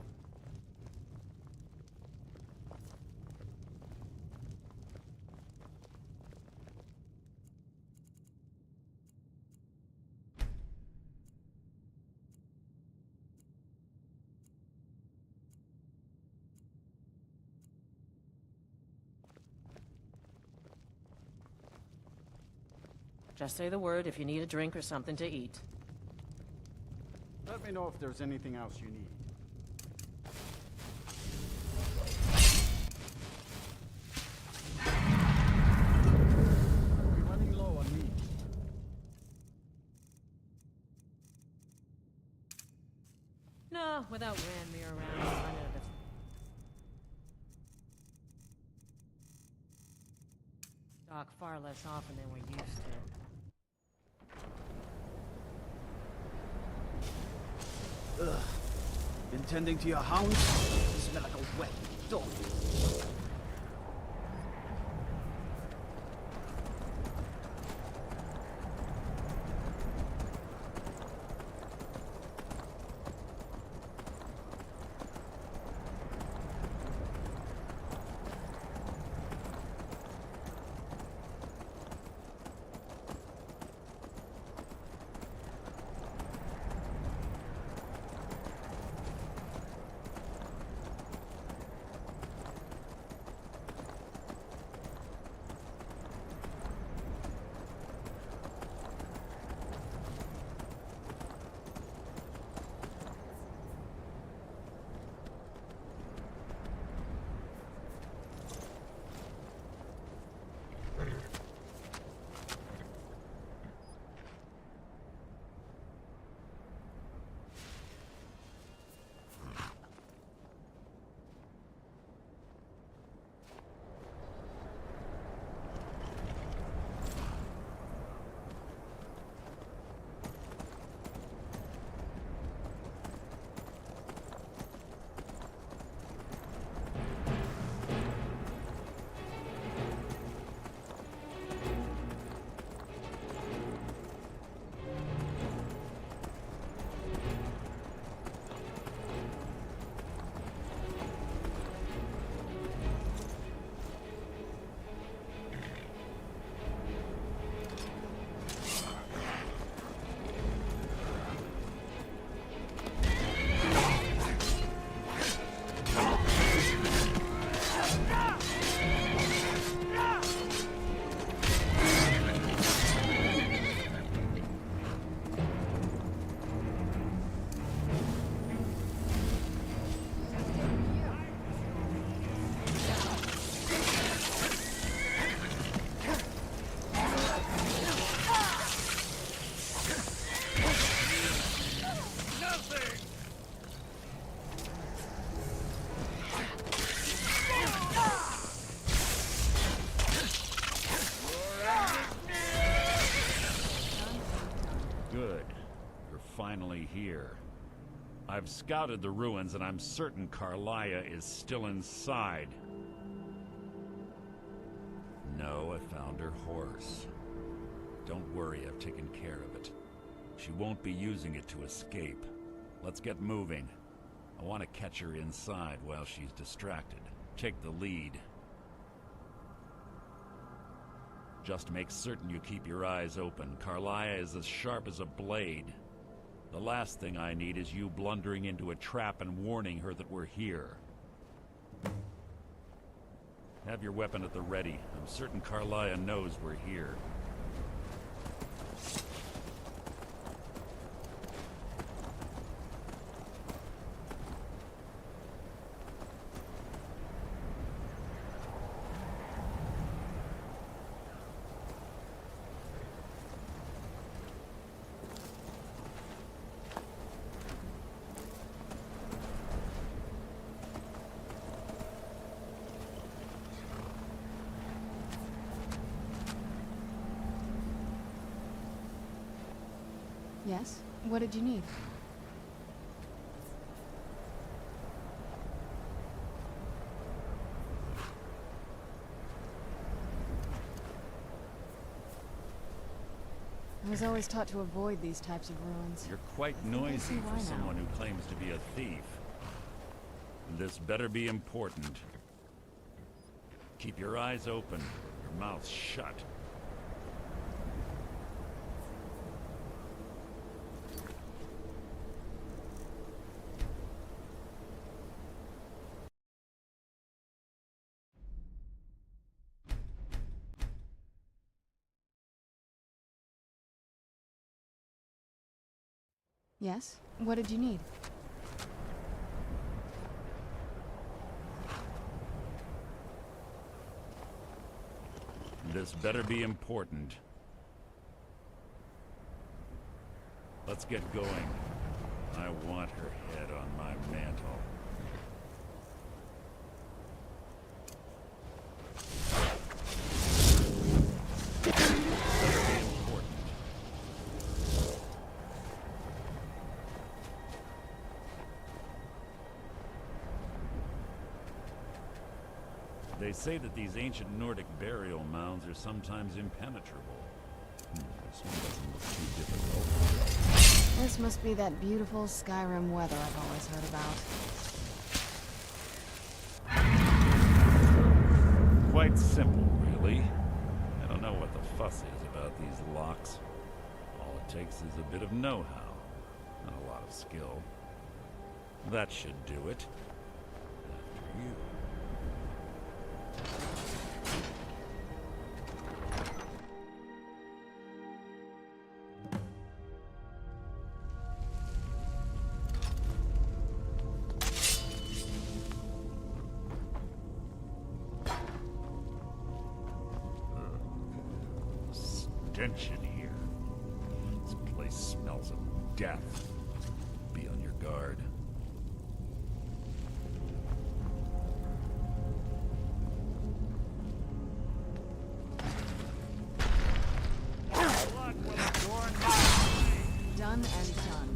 Just say the word if you need a drink or something to eat. Let me know if there's anything else you need. We're running low on meat. No, without Ranmir around, I'm running out of... Stock far less often than we're used to. Ugh. Been tending to your hounds? You smell like a wet dog. Here. I've scouted the ruins and I'm certain Carlia is still inside. No, I found her horse. Don't worry, I've taken care of it. She won't be using it to escape. Let's get moving. I want to catch her inside while she's distracted. Take the lead. Just make certain you keep your eyes open. Carlia is as sharp as a blade. The last thing I need is you blundering into a trap and warning her that we're here. Have your weapon at the ready. I'm certain Carlia knows we're here. Yes? What did you need? I was always taught to avoid these types of ruins. You're quite noisy for someone who claims to be a thief. This better be important. Keep your eyes open, your mouth shut. Yes? What did you need? This better be important. Let's get going. I want her head on my mantle. They say that these ancient Nordic burial mounds are sometimes impenetrable. This one doesn't look too difficult. This must be that beautiful Skyrim weather I've always heard about. Quite simple, really. I don't know what the fuss is about these locks. All it takes is a bit of know-how, and a lot of skill. That should do it. After you. Stench in here. This place smells of death. Be on your guard. Done and done.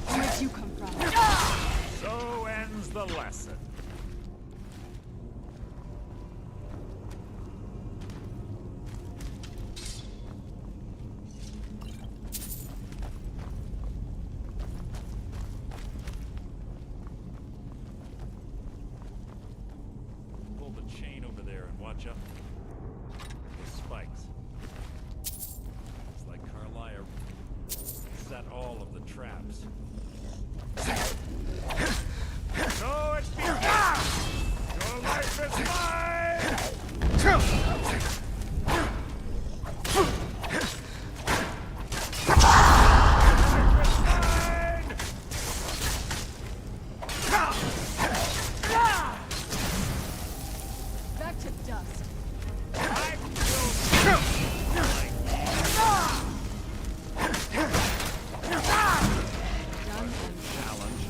Where'd you come from? So ends the lesson. Pull the chain over there and watch out for spikes. It's like Carlia set all of the traps. So it's begun! Your life is mine! Back to dust. Challenge.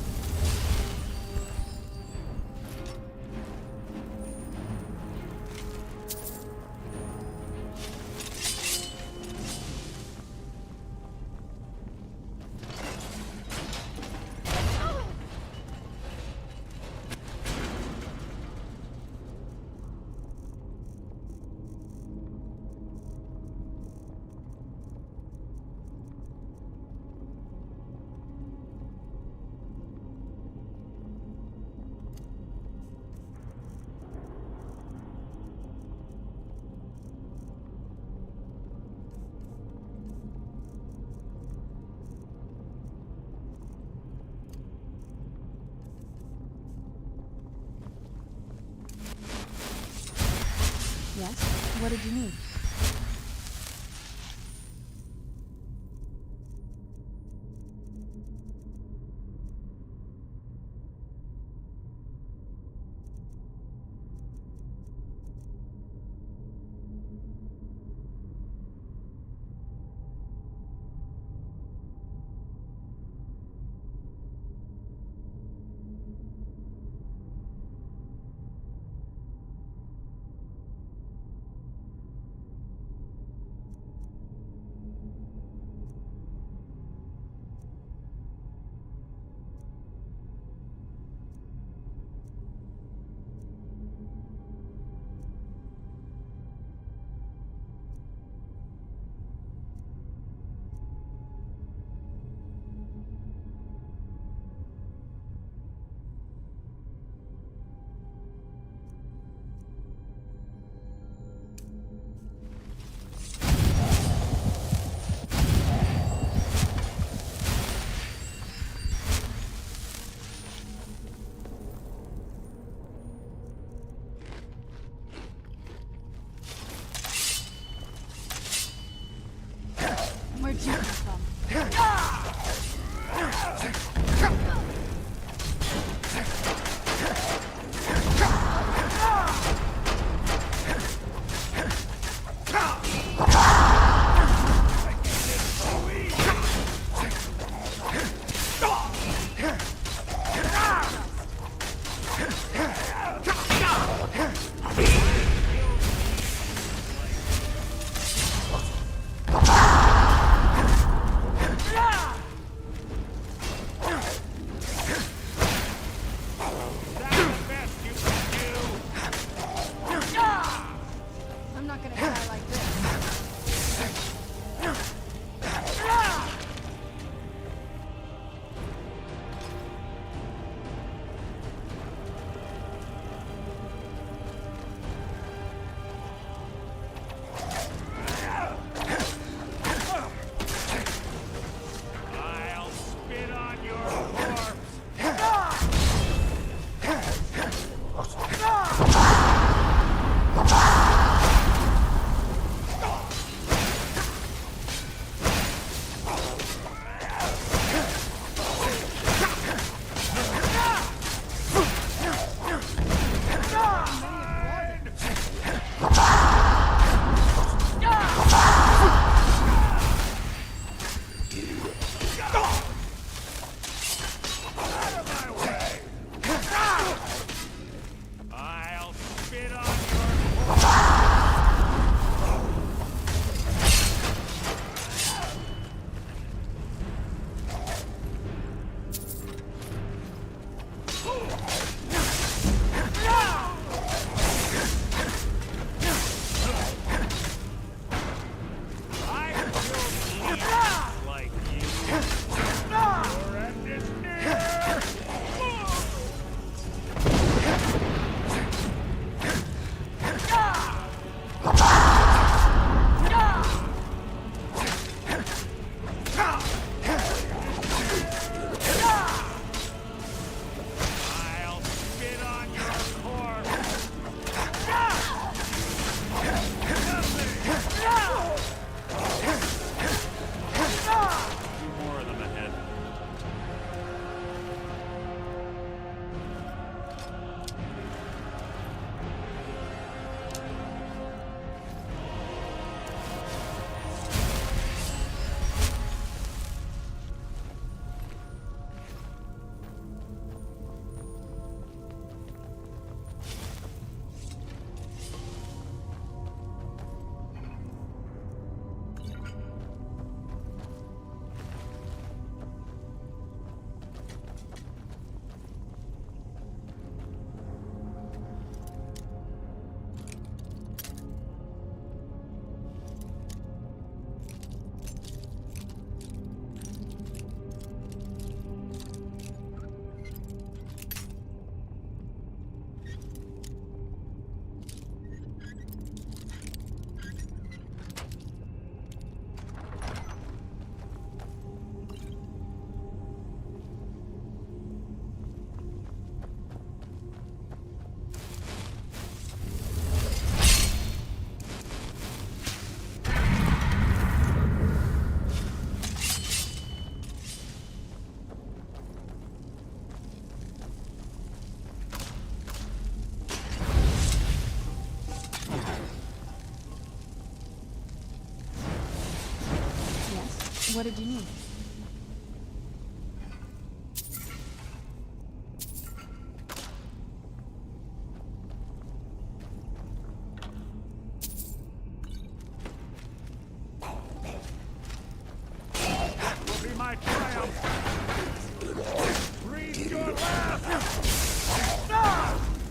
Yes? What did you need? What did you need? Will be my triumph. Breathe your last. Ah!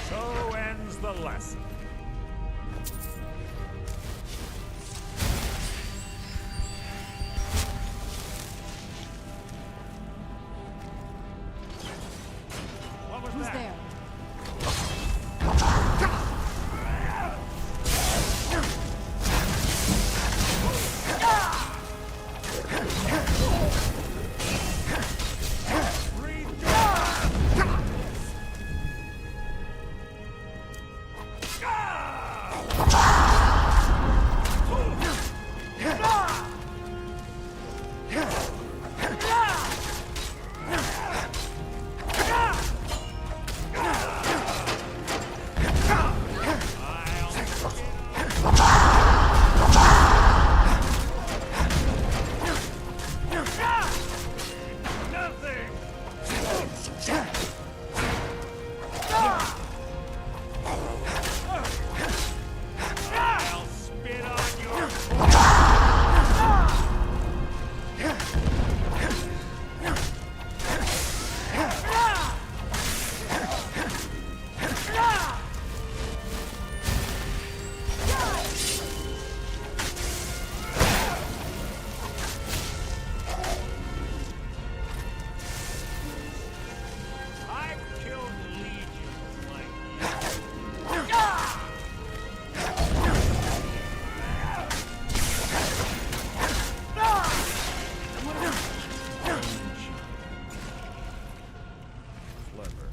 So ends the lesson. What was Who's that? there? I'll spit on your I've killed legions like you. Clever.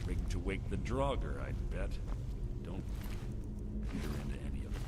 Rigged to wake the Draugr, I'd bet. Don't peter into any of them.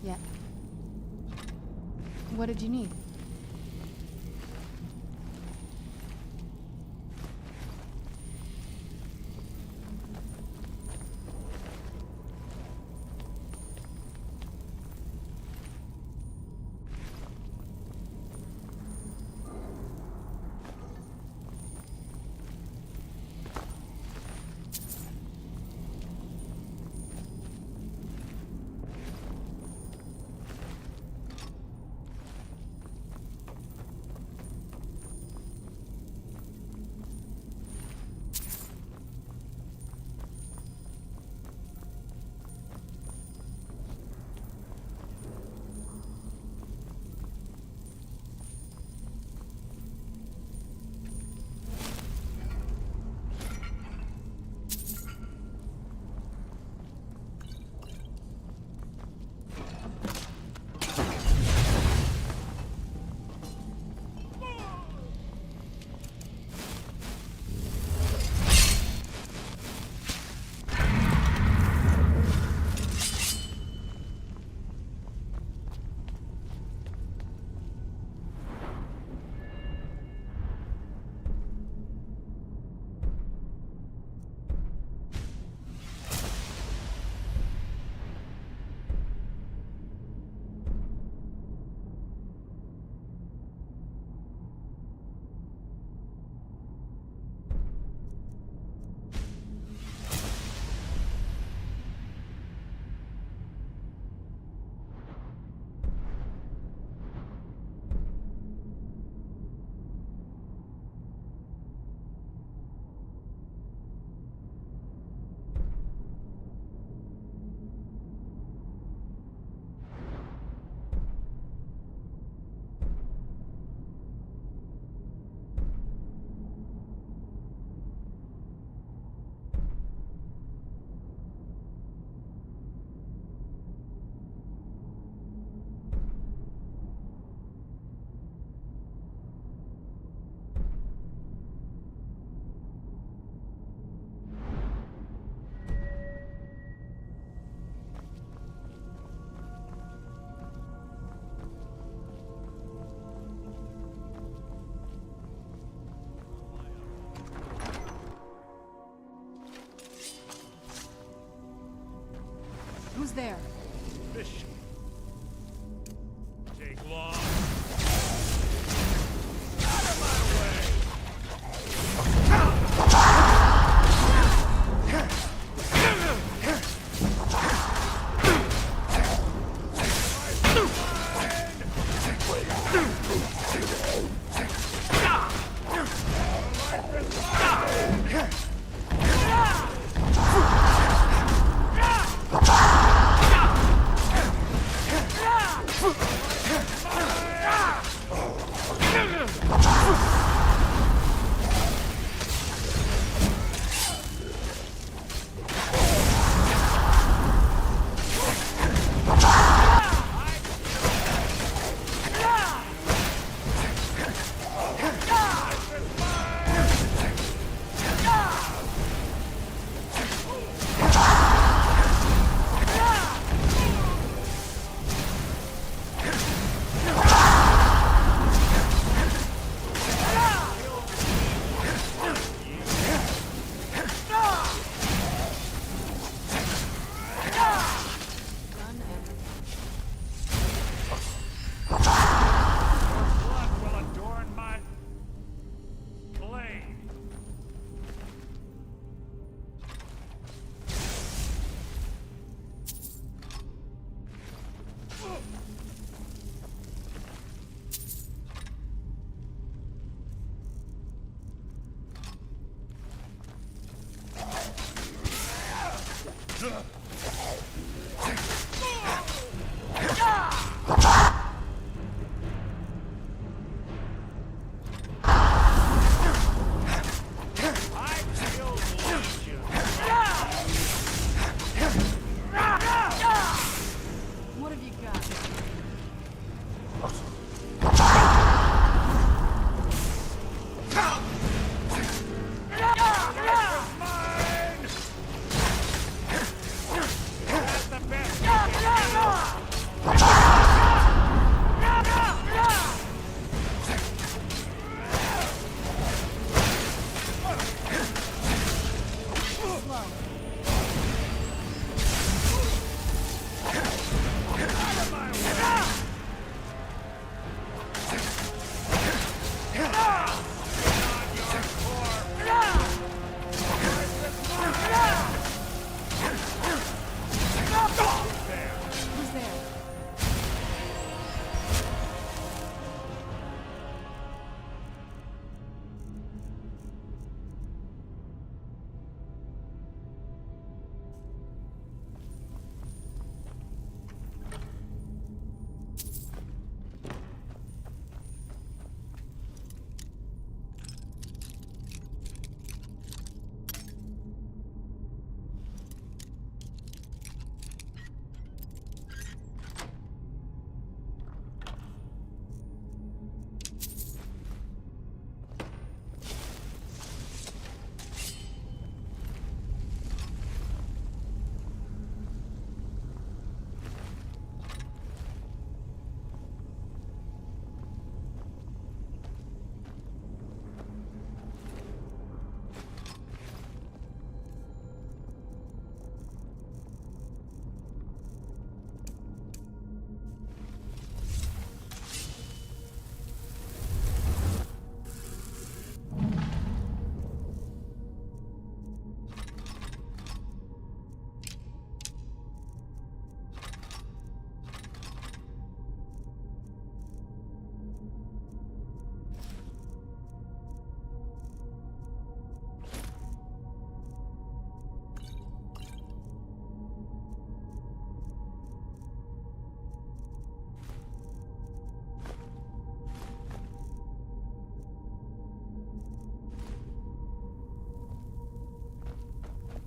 Yeah. What did you need? Who's there? Fish. Take long. Out of my way!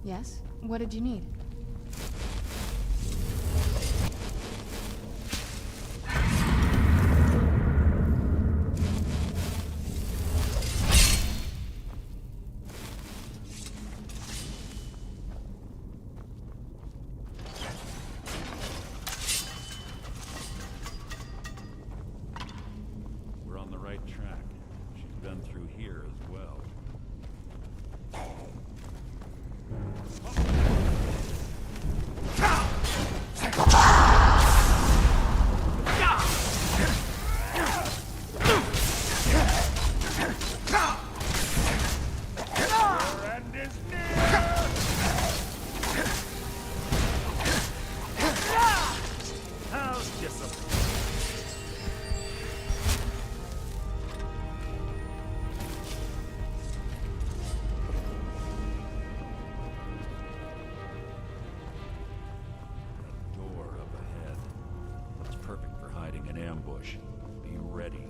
Yes? What did you need? We're on the right track. She's been through here as well. Ambush. Be ready.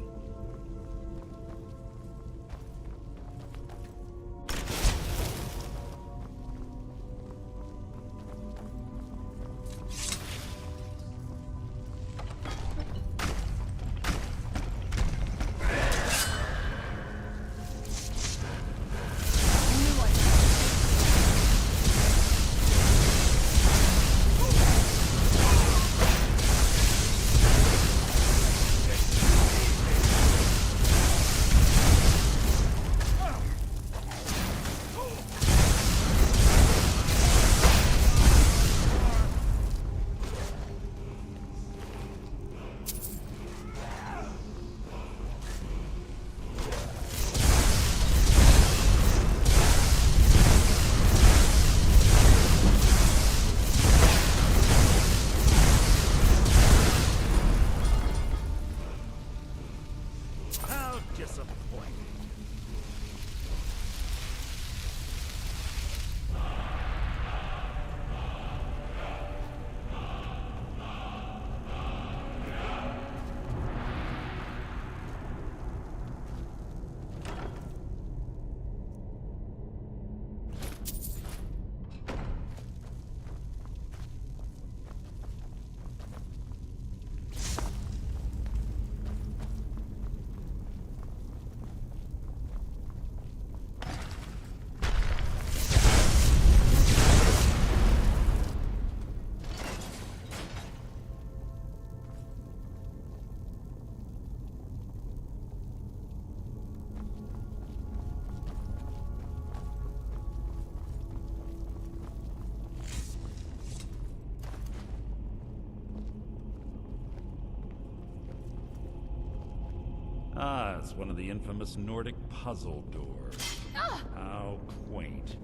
Ah, it's one of the infamous Nordic puzzle doors. How quaint.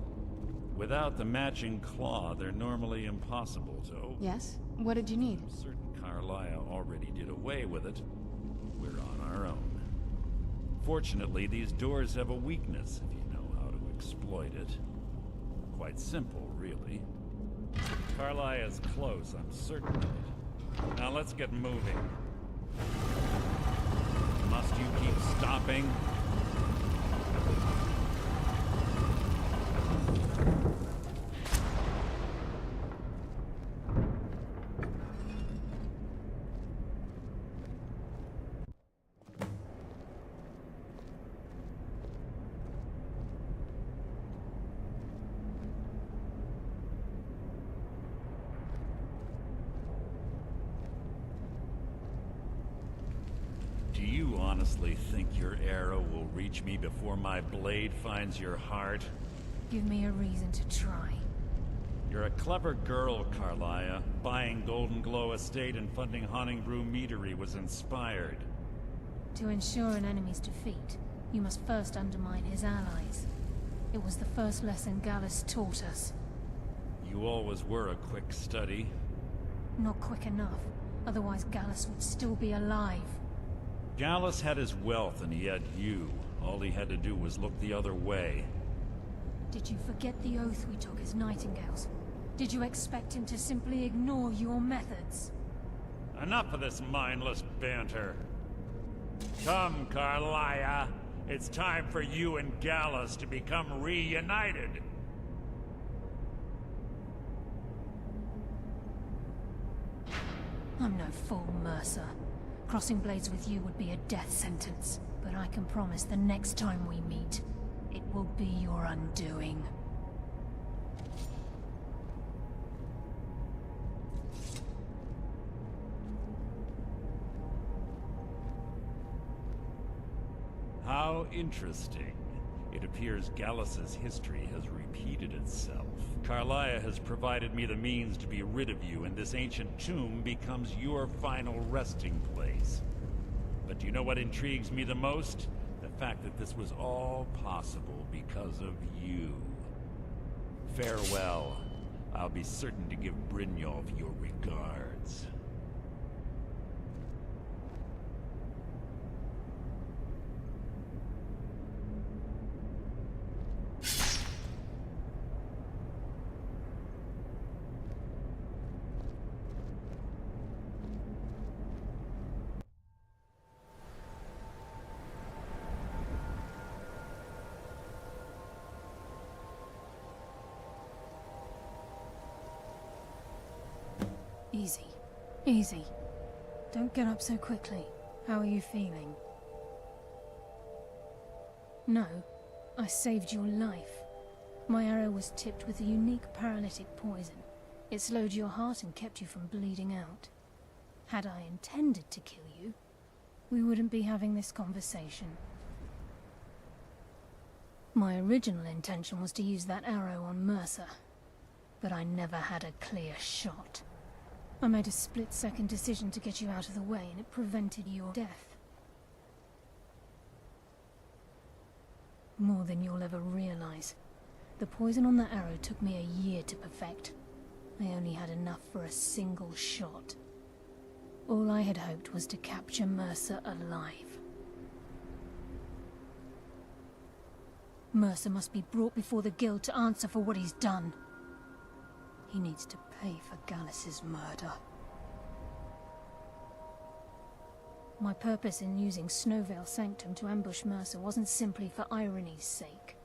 Without the matching claw, they're normally impossible to open. Yes? What did you need? I'm certain Carlia already did away with it. We're on our own. Fortunately, these doors have a weakness if you know how to exploit it. Quite simple, really. Carlia is close, I'm certain of it. Now let's get moving. Must you keep stopping? Do you honestly think your arrow will reach me before my blade finds your heart? Give me a reason to try. You're a clever girl, Carlia. Buying Golden Glow Estate and funding Honningbrew Meadery was inspired. To ensure an enemy's defeat, you must first undermine his allies. It was the first lesson Gallus taught us. You always were a quick study. Not quick enough, otherwise Gallus would still be alive. Gallus had his wealth and he had you. All he had to do was look the other way. Did you forget the oath we took as Nightingales? Did you expect him to simply ignore your methods? Enough of this mindless banter. Come, Carlia. It's time for you and Gallus to become reunited. fool, Mercer. Crossing blades with you would be a death sentence. But I can promise the next time we meet, it will be your undoing. How interesting. It appears Gallus's history has repeated itself. Carlia has provided me the means to be rid of you, and this ancient tomb becomes your final resting place. But do you know what intrigues me the most? The fact that this was all possible because of you. Farewell. I'll be certain to give Brynjolf your regards. Easy. Easy. Don't get up so quickly. How are you feeling? No. I saved your life. My arrow was tipped with a unique paralytic poison. It slowed your heart and kept you from bleeding out. Had I intended to kill you, we wouldn't be having this conversation. My original intention was to use that arrow on Mercer, but I never had a clear shot. I made a split-second decision to get you out of the way, and it prevented your death. More than you'll ever realize. The poison on that arrow took me a year to perfect. I only had enough for a single shot. All I had hoped was to capture Mercer alive. Mercer must be brought before the Guild to answer for what he's done. He needs to pay for Gallus's murder. My purpose in using Snowveil Sanctum to ambush Mercer wasn't simply for irony's sake.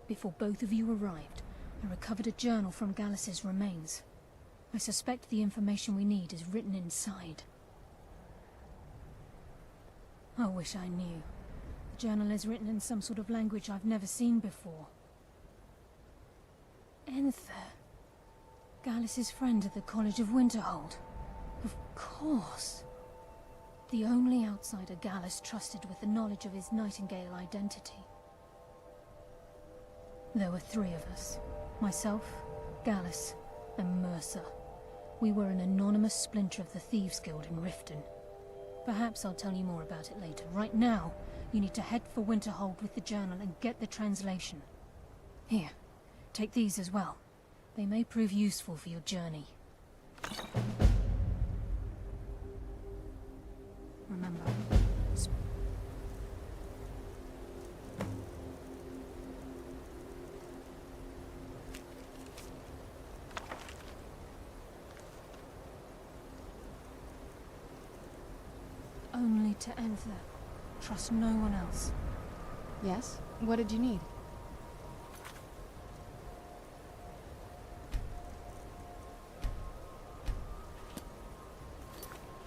Before both of you arrived, I recovered a journal from Gallus's remains. I suspect the information we need is written inside. I wish I knew. The journal is written in some sort of language I've never seen before. Enther. Gallus's friend at the College of Winterhold. Of course. The only outsider Gallus trusted with the knowledge of his Nightingale identity. There were three of us. Myself, Gallus, and Mercer. We were an anonymous splinter of the Thieves' Guild in Riften. Perhaps I'll tell you more about it later. Right now, you need to head for Winterhold with the journal and get the translation. Here, take these as well. They may prove useful for your journey. Remember, only to enter. Trust no one else. Yes? What did you need?